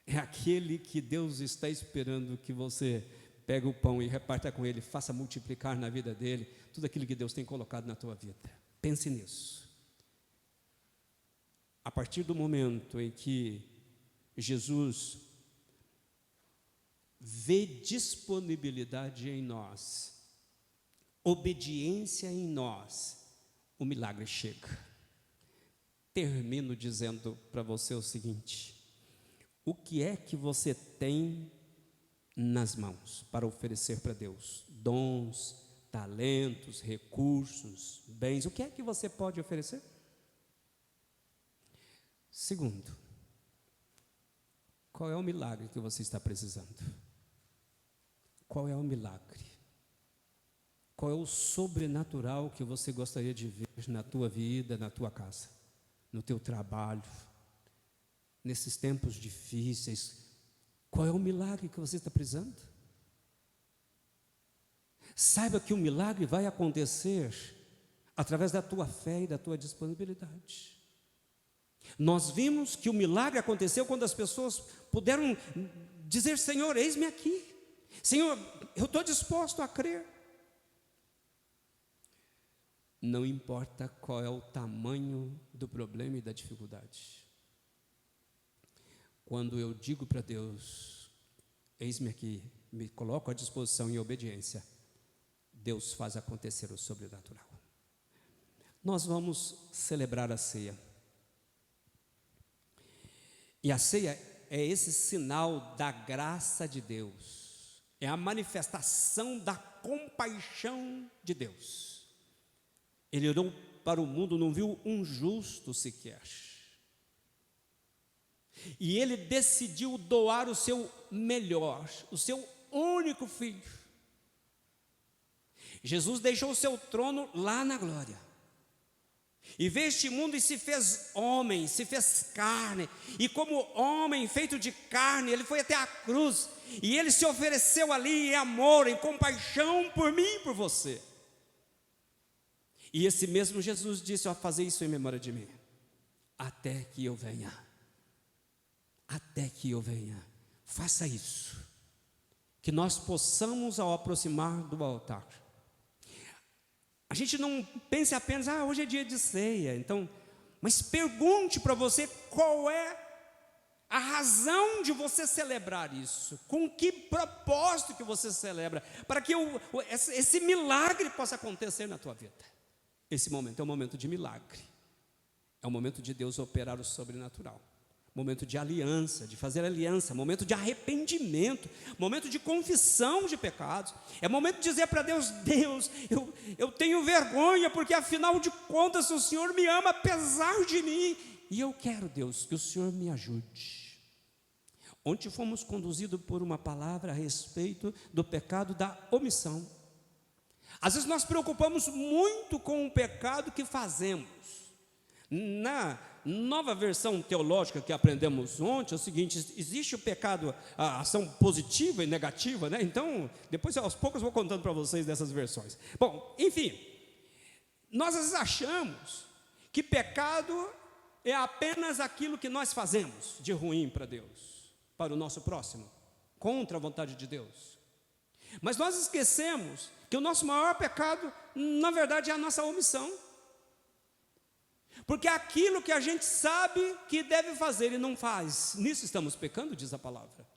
É aquele que Deus está esperando que você pegue o pão e reparta com ele, faça multiplicar na vida dele tudo aquilo que Deus tem colocado na tua vida. Pense nisso. A partir do momento em que Jesus vê disponibilidade em nós, obediência em nós, o milagre chega. termino dizendo para você o seguinte: o que é que você tem nas mãos para oferecer para Deus? Dons, talentos, recursos, bens, o que é que você pode oferecer? Segundo, qual é o milagre que você está precisando? Qual é o milagre? Qual é o sobrenatural que você gostaria de ver na tua vida, na tua casa, no teu trabalho, nesses tempos difíceis? Qual é o milagre que você está precisando? Saiba que o milagre vai acontecer através da tua fé e da tua disponibilidade. Nós vimos que o milagre aconteceu quando as pessoas puderam dizer: Senhor, eis-me aqui. Senhor, eu estou disposto a crer. Não importa qual é o tamanho do problema e da dificuldade. Quando eu digo para Deus: eis-me aqui, me coloco à disposição em obediência, Deus faz acontecer o sobrenatural. Nós vamos celebrar a ceia. E a ceia é esse sinal da graça de Deus, é a manifestação da compaixão de Deus. Ele olhou para o mundo, não viu um justo sequer, e ele decidiu doar o seu melhor, o seu único filho. Jesus deixou o seu trono lá na glória, e veio este mundo e se fez homem, se fez carne, e como homem feito de carne, ele foi até a cruz, e ele se ofereceu ali em amor, em compaixão por mim e por você. E esse mesmo Jesus disse: ó, fazer isso em memória de mim, até que eu venha. Até que eu venha. Faça isso, que nós possamos, ao aproximar do altar, a gente não pense apenas: hoje é dia de ceia, então, mas pergunte para você qual é a razão de você celebrar isso, com que propósito que você celebra, para que esse milagre possa acontecer na tua vida. Esse momento é um momento de milagre, é um momento de Deus operar o sobrenatural, momento de aliança, de fazer aliança, momento de arrependimento, momento de confissão de pecados, é momento de dizer para Deus: Deus, eu tenho vergonha, porque afinal de contas o Senhor me ama apesar de mim, e eu quero, Deus, que o Senhor me ajude. Ontem fomos conduzidos por uma palavra a respeito do pecado da omissão. Às vezes nós preocupamos muito com o pecado que fazemos. Na nova versão teológica que aprendemos ontem é o seguinte: existe o pecado, a ação positiva e negativa, né? Então, depois aos poucos eu vou contando para vocês dessas versões. Bom, enfim, nós às vezes achamos que pecado é apenas aquilo que nós fazemos de ruim para Deus, para o nosso próximo, contra a vontade de Deus. Mas nós esquecemos que o nosso maior pecado, na verdade, é a nossa omissão. Porque aquilo que a gente sabe que deve fazer e não faz, nisso estamos pecando, diz a palavra.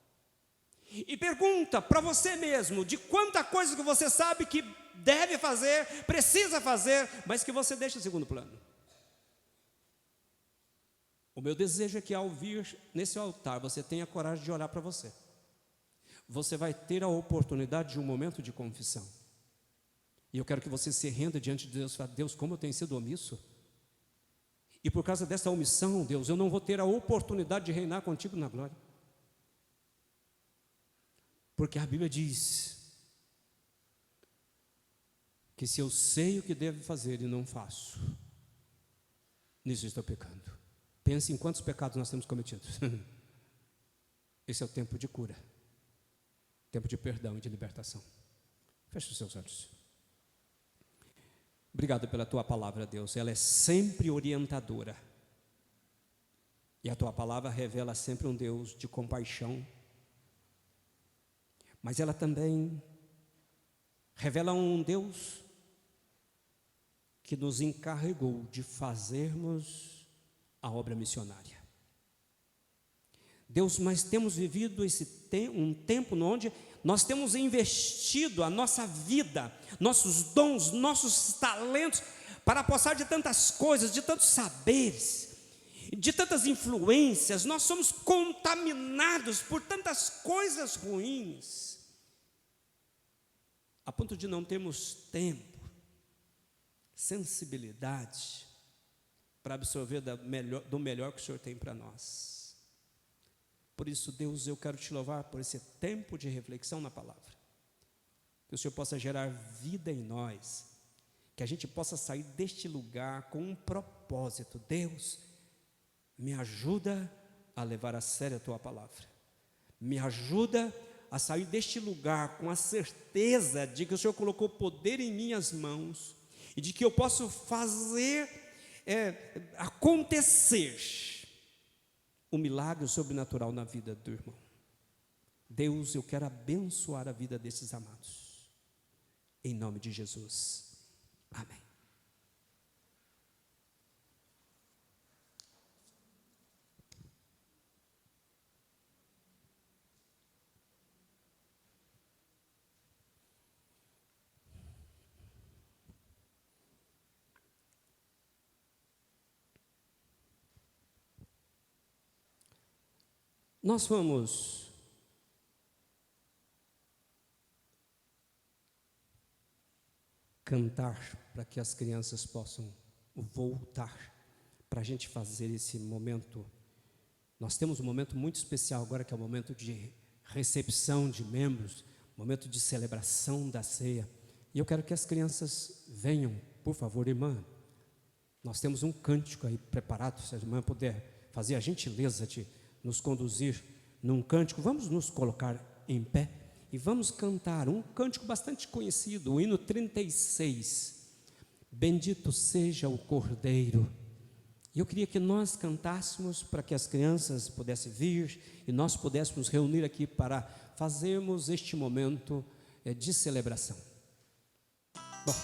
E pergunta para você mesmo, de quanta coisa que você sabe que deve fazer, precisa fazer, mas que você deixa em segundo plano. O meu desejo é que ao vir nesse altar, você tenha coragem de olhar para você. Você vai ter a oportunidade de um momento de confissão. E eu quero que você se renda diante de Deus e fale: Deus, como eu tenho sido omisso. E por causa dessa omissão, Deus, eu não vou ter a oportunidade de reinar contigo na glória. Porque a Bíblia diz que se eu sei o que devo fazer e não faço, nisso estou pecando. Pense em quantos pecados nós temos cometido. Esse é o tempo de cura, tempo de perdão e de libertação. Feche os seus olhos. Obrigado pela tua palavra, Deus. Ela é sempre orientadora. E a tua palavra revela sempre um Deus de compaixão. Mas ela também revela um Deus que nos encarregou de fazermos a obra missionária. Deus, nós temos vivido um tempo onde nós temos investido a nossa vida, nossos dons, nossos talentos, para apossar de tantas coisas, de tantos saberes, de tantas influências, nós somos contaminados por tantas coisas ruins, a ponto de não termos tempo, sensibilidade para absorver do melhor que o Senhor tem para nós. Por isso, Deus, eu quero te louvar por esse tempo de reflexão na palavra. Que o Senhor possa gerar vida em nós, que a gente possa sair deste lugar com um propósito. Deus, me ajuda a levar a sério a tua palavra. Me ajuda a sair deste lugar com a certeza de que o Senhor colocou poder em minhas mãos e de que eu posso fazer acontecer o milagre sobrenatural na vida do irmão. Deus, eu quero abençoar a vida desses amados. Em nome de Jesus. Amém. Nós vamos cantar para que as crianças possam voltar, para a gente fazer esse momento. Nós temos um momento muito especial agora, que é o momento de recepção de membros, momento de celebração da ceia. E eu quero que as crianças venham, por favor, irmã. Nós temos um cântico aí preparado, se a irmã puder fazer a gentileza de nos conduzir num cântico. Vamos nos colocar em pé e vamos cantar um cântico bastante conhecido, o hino 36, Bendito seja o Cordeiro. E eu queria que nós cantássemos para que as crianças pudessem vir e nós pudéssemos reunir aqui para fazermos este momento de celebração. Bom,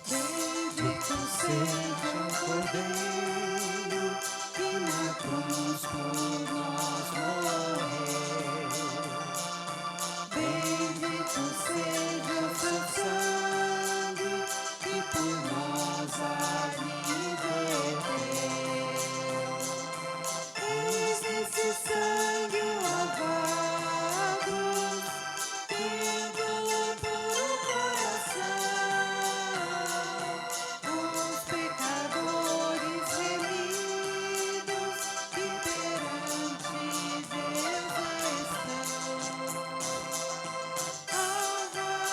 Bendito seja o Cordeiro que na cruz por nós morreu. Bendito seja o seu sangue que por nós ali verteu. Eis esse sangue lavado, tendo um puro coração, os pecadores remidos que perante Deus estão. Ao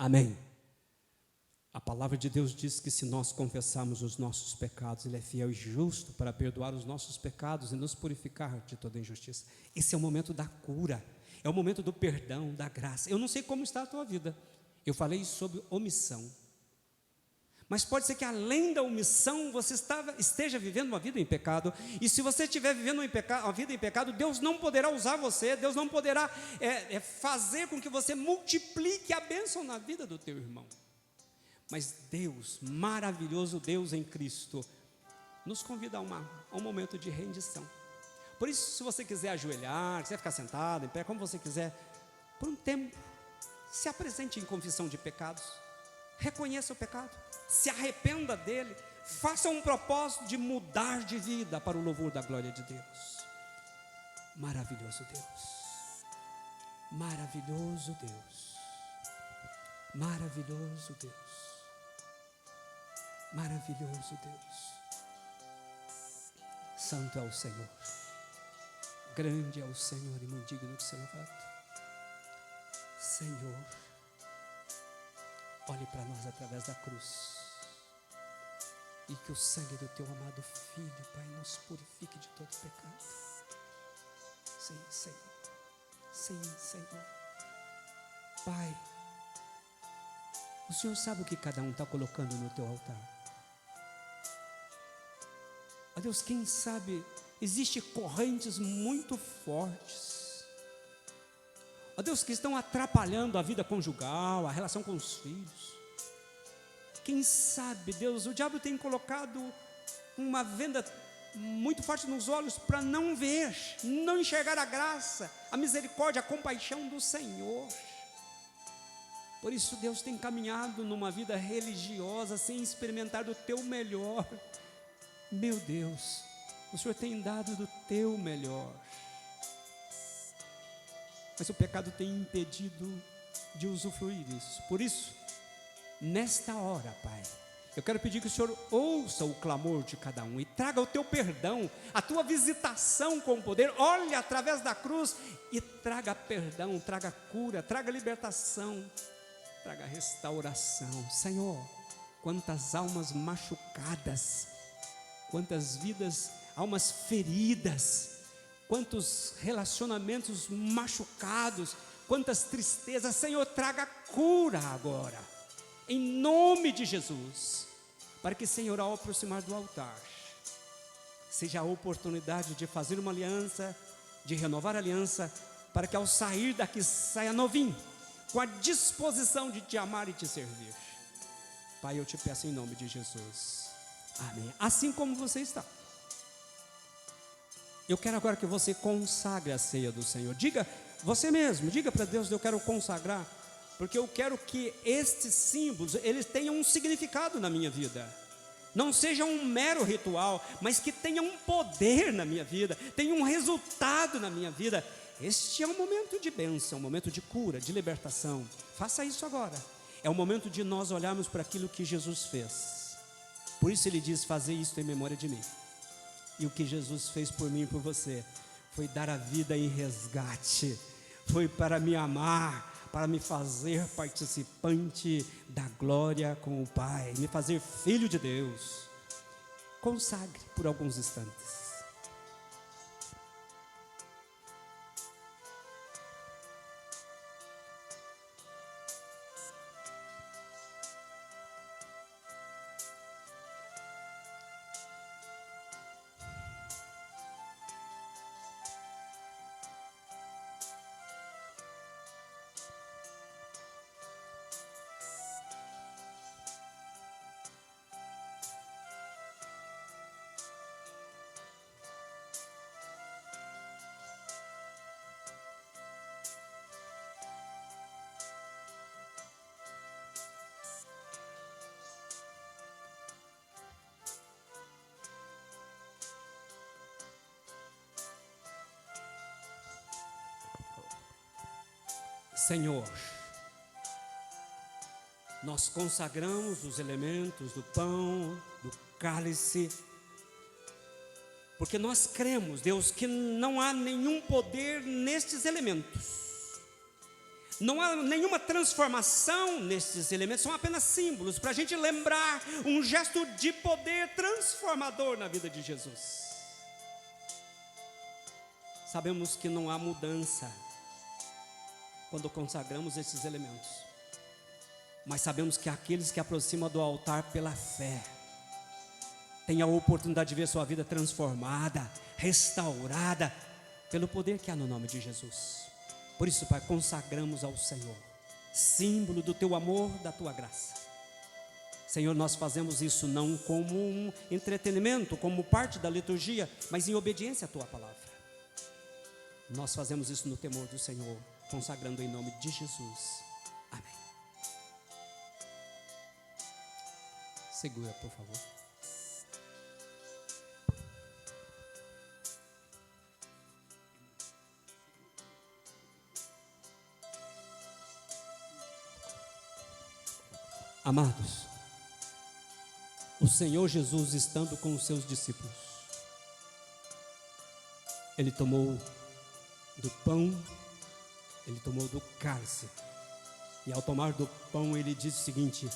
Amém. A palavra de Deus diz que se nós confessarmos os nossos pecados, Ele é fiel e justo para perdoar os nossos pecados e nos purificar de toda injustiça. Esse é o momento da cura, é o momento do perdão, da graça. Eu não sei como está a tua vida. Eu falei sobre omissão. Mas pode ser que além da omissão você esteja vivendo uma vida em pecado. E se você estiver vivendo uma vida em pecado, Deus não poderá usar você. Deus não poderá fazer com que você multiplique a bênção na vida do teu irmão. Mas Deus, maravilhoso Deus em Cristo, nos convida a um momento de rendição. Por isso, se você quiser ajoelhar, quiser ficar sentado, em pé, como você quiser, por um tempo, se apresente em confissão de pecados. Reconheça o pecado, se arrependa dele, faça um propósito de mudar de vida para o louvor da glória de Deus. Maravilhoso Deus, maravilhoso Deus, maravilhoso Deus, maravilhoso Deus. Santo é o Senhor, grande é o Senhor e muito digno de ser louvado. Senhor, olhe para nós através da cruz, e que o sangue do teu amado Filho, Pai, nos purifique de todo pecado. Sim, Senhor, sim, Senhor. Pai, o Senhor sabe o que cada um está colocando no teu altar. Ó Deus, quem sabe existem correntes muito fortes, ó Deus, que estão atrapalhando a vida conjugal, a relação com os filhos. Quem sabe, Deus, o diabo tem colocado uma venda muito forte nos olhos para não ver, não enxergar a graça, a misericórdia, a compaixão do Senhor. Por isso Deus tem caminhado numa vida religiosa sem experimentar do teu melhor. Meu Deus, o Senhor tem dado do teu melhor, mas o pecado tem impedido de usufruir isso. Por isso, nesta hora, Pai, eu quero pedir que o Senhor ouça o clamor de cada um e traga o teu perdão, a tua visitação com poder. Olhe através da cruz e traga perdão, traga cura, traga libertação, traga restauração. Senhor, quantas almas machucadas, quantas vidas, almas feridas, quantos relacionamentos machucados, quantas tristezas. Senhor, traga cura agora, em nome de Jesus, para que, Senhor, ao aproximar do altar, seja a oportunidade de fazer uma aliança, de renovar a aliança, para que ao sair daqui saia novinho, com a disposição de te amar e te servir. Pai, eu te peço em nome de Jesus, amém. Assim como você está, eu quero agora que você consagre a ceia do Senhor. Diga, você mesmo, diga para Deus: eu quero consagrar, porque eu quero que estes símbolos, eles tenham um significado na minha vida. Não seja um mero ritual, mas que tenha um poder na minha vida, tenha um resultado na minha vida. Este é um momento de bênção, um momento de cura, de libertação. Faça isso agora. É o momento de nós olharmos para aquilo que Jesus fez. Por isso ele diz: fazer isto em memória de mim. E o que Jesus fez por mim e por você foi dar a vida em resgate, foi para me amar, para me fazer participante da glória com o Pai, me fazer filho de Deus. Consagre por alguns instantes. Senhor, nós consagramos os elementos do pão, do cálice, porque nós cremos, Deus, que não há nenhum poder nestes elementos, Não há nenhuma transformação nesses elementos, são apenas símbolos para a gente lembrar um gesto de poder transformador na vida de Jesus. Sabemos que não há mudança quando consagramos esses elementos, mas sabemos que aqueles que aproximam do altar pela fé têm a oportunidade de ver sua vida transformada, restaurada, pelo poder que há no nome de Jesus. Por isso, Pai, consagramos ao Senhor, símbolo do Teu amor, da Tua graça. Senhor, nós fazemos isso não como um entretenimento, como parte da liturgia, mas em obediência à Tua palavra. Nós fazemos isso no temor do Senhor, consagrando em nome de Jesus. Amém. Segura, por favor. Amados, o Senhor Jesus, estando com os seus discípulos, Ele tomou do pão, Ele tomou do cálice, e ao tomar do pão, Ele disse o seguinte: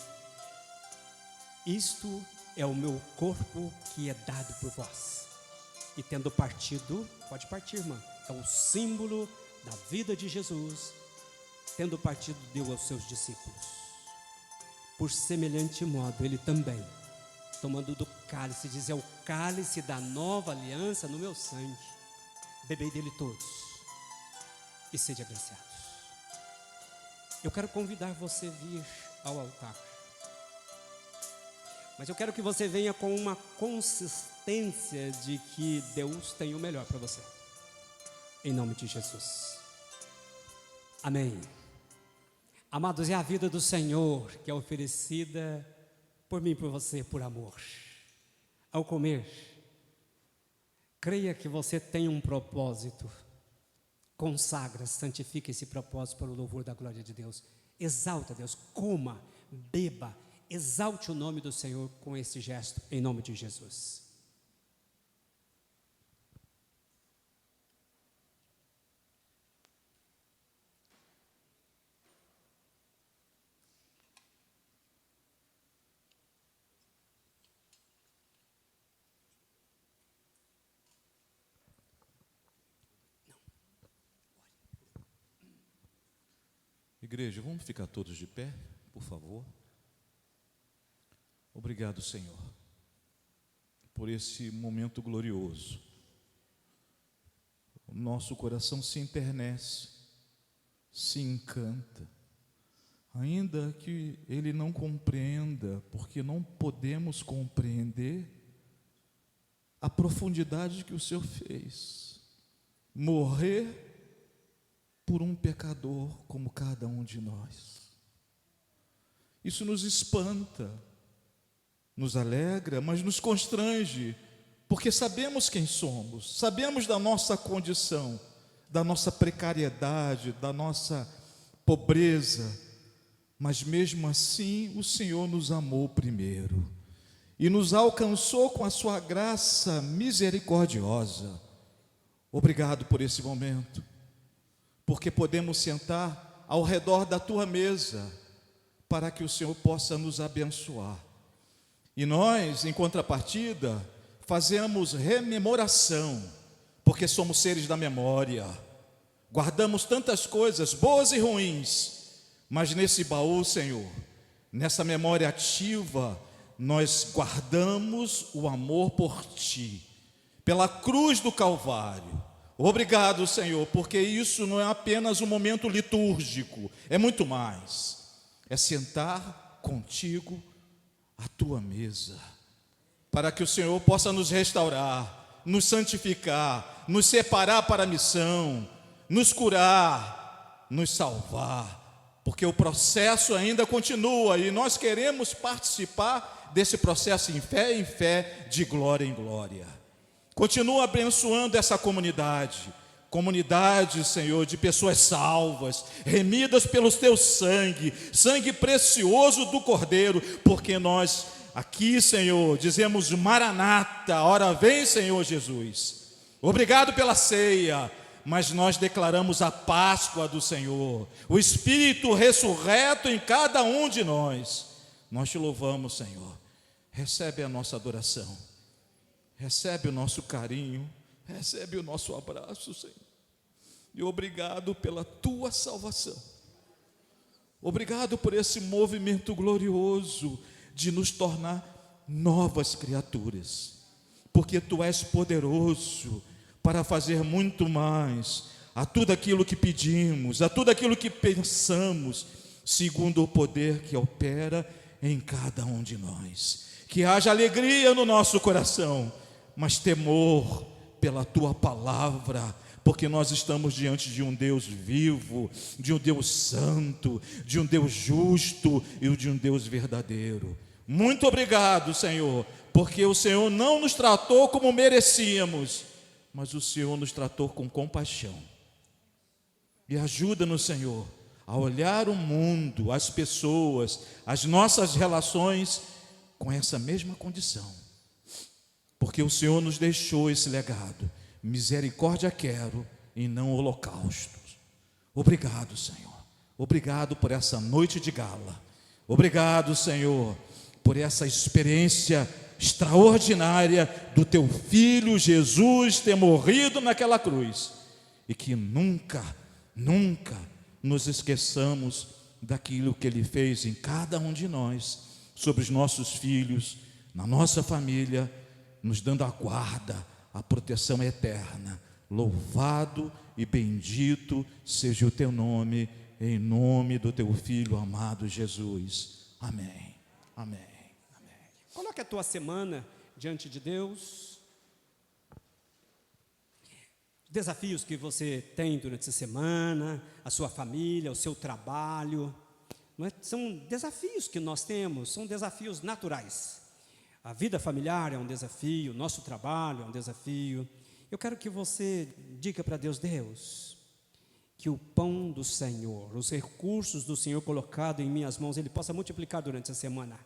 isto é o meu corpo que é dado por vós. E tendo partido, pode partir, irmã, é o símbolo da vida de Jesus. Tendo partido, deu aos seus discípulos. Por semelhante modo, Ele também, tomando do cálice, diz: é o cálice da nova aliança no meu sangue. Bebei dele todos e sede agraciados. Eu quero convidar você a vir ao altar, mas eu quero que você venha com uma consistência de que Deus tem o melhor para você, em nome de Jesus. Amém. Amados, é a vida do Senhor que é oferecida por mim e por você, por amor. Ao comer, creia que você tem um propósito. Consagra, santifica esse propósito para o louvor da glória de Deus. Exalta Deus, coma, beba, exalte o nome do Senhor com esse gesto, em nome de Jesus. Igreja, vamos ficar todos de pé, por favor. Obrigado, Senhor, por esse momento glorioso. O nosso coração se enternece, se encanta, ainda que ele não compreenda, porque não podemos compreender a profundidade que o Senhor fez. Morrer por um pecador como cada um de nós. Isso nos espanta, nos alegra, mas nos constrange, porque sabemos quem somos, sabemos da nossa condição, da nossa precariedade, da nossa pobreza, mas mesmo assim o Senhor nos amou primeiro e nos alcançou com a sua graça misericordiosa. Obrigado por esse momento, porque podemos sentar ao redor da tua mesa, para que o Senhor possa nos abençoar. E nós, em contrapartida, fazemos rememoração, porque somos seres da memória. Guardamos tantas coisas, boas e ruins, mas nesse baú, Senhor, nessa memória ativa, nós guardamos o amor por Ti, pela cruz do Calvário. Obrigado, Senhor, porque isso não é apenas um momento litúrgico, é muito mais. É sentar contigo à tua mesa, para que o Senhor possa nos restaurar, nos santificar, nos separar para a missão, nos curar, nos salvar, porque o processo ainda continua e nós queremos participar desse processo em fé, de glória em glória. Continua abençoando essa comunidade, Senhor, de pessoas salvas, remidas pelo teu sangue, sangue precioso do Cordeiro, porque nós aqui, Senhor, dizemos Maranata, ora vem, Senhor Jesus. Obrigado pela ceia, mas nós declaramos a Páscoa do Senhor, o Espírito ressurreto em cada um de nós. Nós te louvamos, Senhor. Recebe a nossa adoração, recebe o nosso carinho, recebe o nosso abraço, Senhor. E obrigado pela tua salvação. Obrigado por esse movimento glorioso de nos tornar novas criaturas, porque tu és poderoso para fazer muito mais a tudo aquilo que pedimos, a tudo aquilo que pensamos, segundo o poder que opera em cada um de nós. Que haja alegria no nosso coração, mas temor pela tua palavra, porque nós estamos diante de um Deus vivo, de um Deus santo, de um Deus justo e de um Deus verdadeiro. Muito obrigado, Senhor, porque o Senhor não nos tratou como merecíamos, mas o Senhor nos tratou com compaixão. E ajuda-nos, Senhor, a olhar o mundo, as pessoas, as nossas relações com essa mesma condição, porque o Senhor nos deixou esse legado. Misericórdia quero e não holocaustos. Obrigado, Senhor. Obrigado por essa noite de gala. Obrigado, Senhor, por essa experiência extraordinária do teu Filho Jesus ter morrido naquela cruz. E que nunca nos esqueçamos daquilo que Ele fez em cada um de nós, sobre os nossos filhos, na nossa família, nos dando a guarda, a proteção eterna. Louvado e bendito seja o teu nome, em nome do teu Filho amado Jesus. Amém. Amém. Coloque a tua semana diante de Deus. Desafios que você tem durante essa semana, a sua família, o seu trabalho, não é? São desafios que nós temos, são desafios naturais. A vida familiar é um desafio, o nosso trabalho é um desafio. Eu quero que você diga para Deus: Deus, que o pão do Senhor, os recursos do Senhor colocado em minhas mãos, Ele possa multiplicar durante a semana.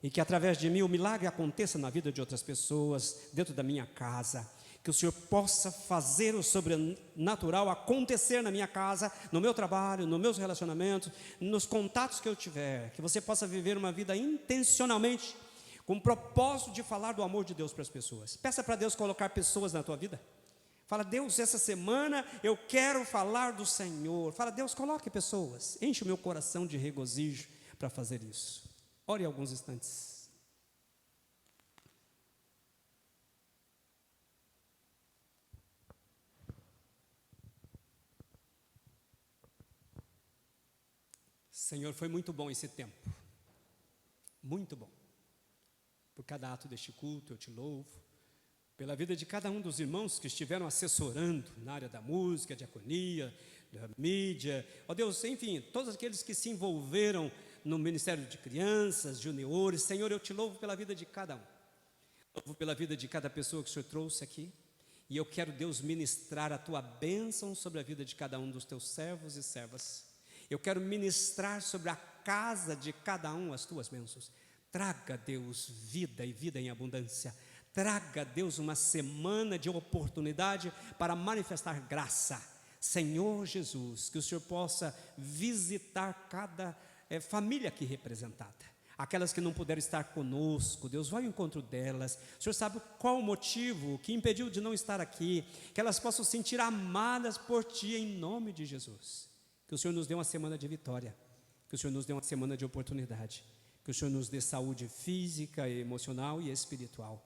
E que através de mim o milagre aconteça na vida de outras pessoas, dentro da minha casa. Que o Senhor possa fazer o sobrenatural acontecer na minha casa, no meu trabalho, nos meus relacionamentos, nos contatos que eu tiver. Que você possa viver uma vida intencionalmente, com o propósito de falar do amor de Deus para as pessoas. Peça para Deus colocar pessoas na tua vida. Fala: Deus, essa semana eu quero falar do Senhor. Fala: Deus, coloque pessoas. Enche o meu coração de regozijo para fazer isso. Ore alguns instantes. Senhor, foi muito bom esse tempo. Muito bom. Por cada ato deste culto eu te louvo. Pela vida de cada um dos irmãos que estiveram assessorando na área da música, diaconia, da mídia. Ó Deus, enfim, todos aqueles que se envolveram no Ministério de Crianças, juniores. Senhor, eu te louvo pela vida de cada um. Louvo pela vida de cada pessoa que o Senhor trouxe aqui. E eu quero, Deus, ministrar a tua bênção sobre a vida de cada um dos teus servos e servas. Eu quero ministrar sobre a casa de cada um as tuas bênçãos. Traga, Deus, vida e vida em abundância. Traga, Deus, uma semana de oportunidade para manifestar graça. Senhor Jesus, que o Senhor possa visitar cada família aqui representada. Aquelas que não puderam estar conosco, Deus, vai ao encontro delas. O Senhor sabe qual o motivo que impediu de não estar aqui. Que elas possam se sentir amadas por Ti, em nome de Jesus. Que o Senhor nos dê uma semana de vitória. Que o Senhor nos dê uma semana de oportunidade. Que o Senhor nos dê saúde física, emocional e espiritual.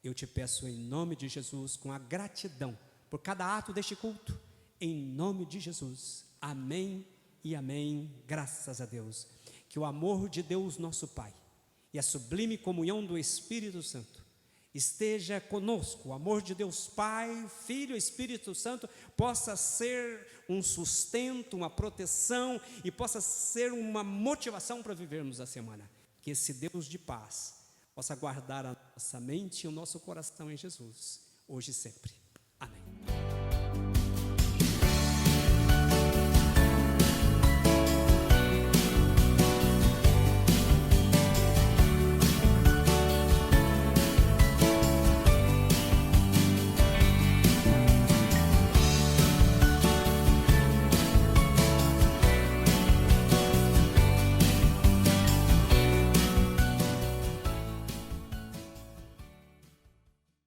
Eu te peço em nome de Jesus, com a gratidão por cada ato deste culto. Em nome de Jesus. Amém e amém. Graças a Deus. Que o amor de Deus nosso Pai e a sublime comunhão do Espírito Santo esteja conosco. O amor de Deus Pai, Filho e Espírito Santo possa ser um sustento, uma proteção e possa ser uma motivação para vivermos a semana. Que esse Deus de paz possa guardar a nossa mente e o nosso coração em Jesus, hoje e sempre.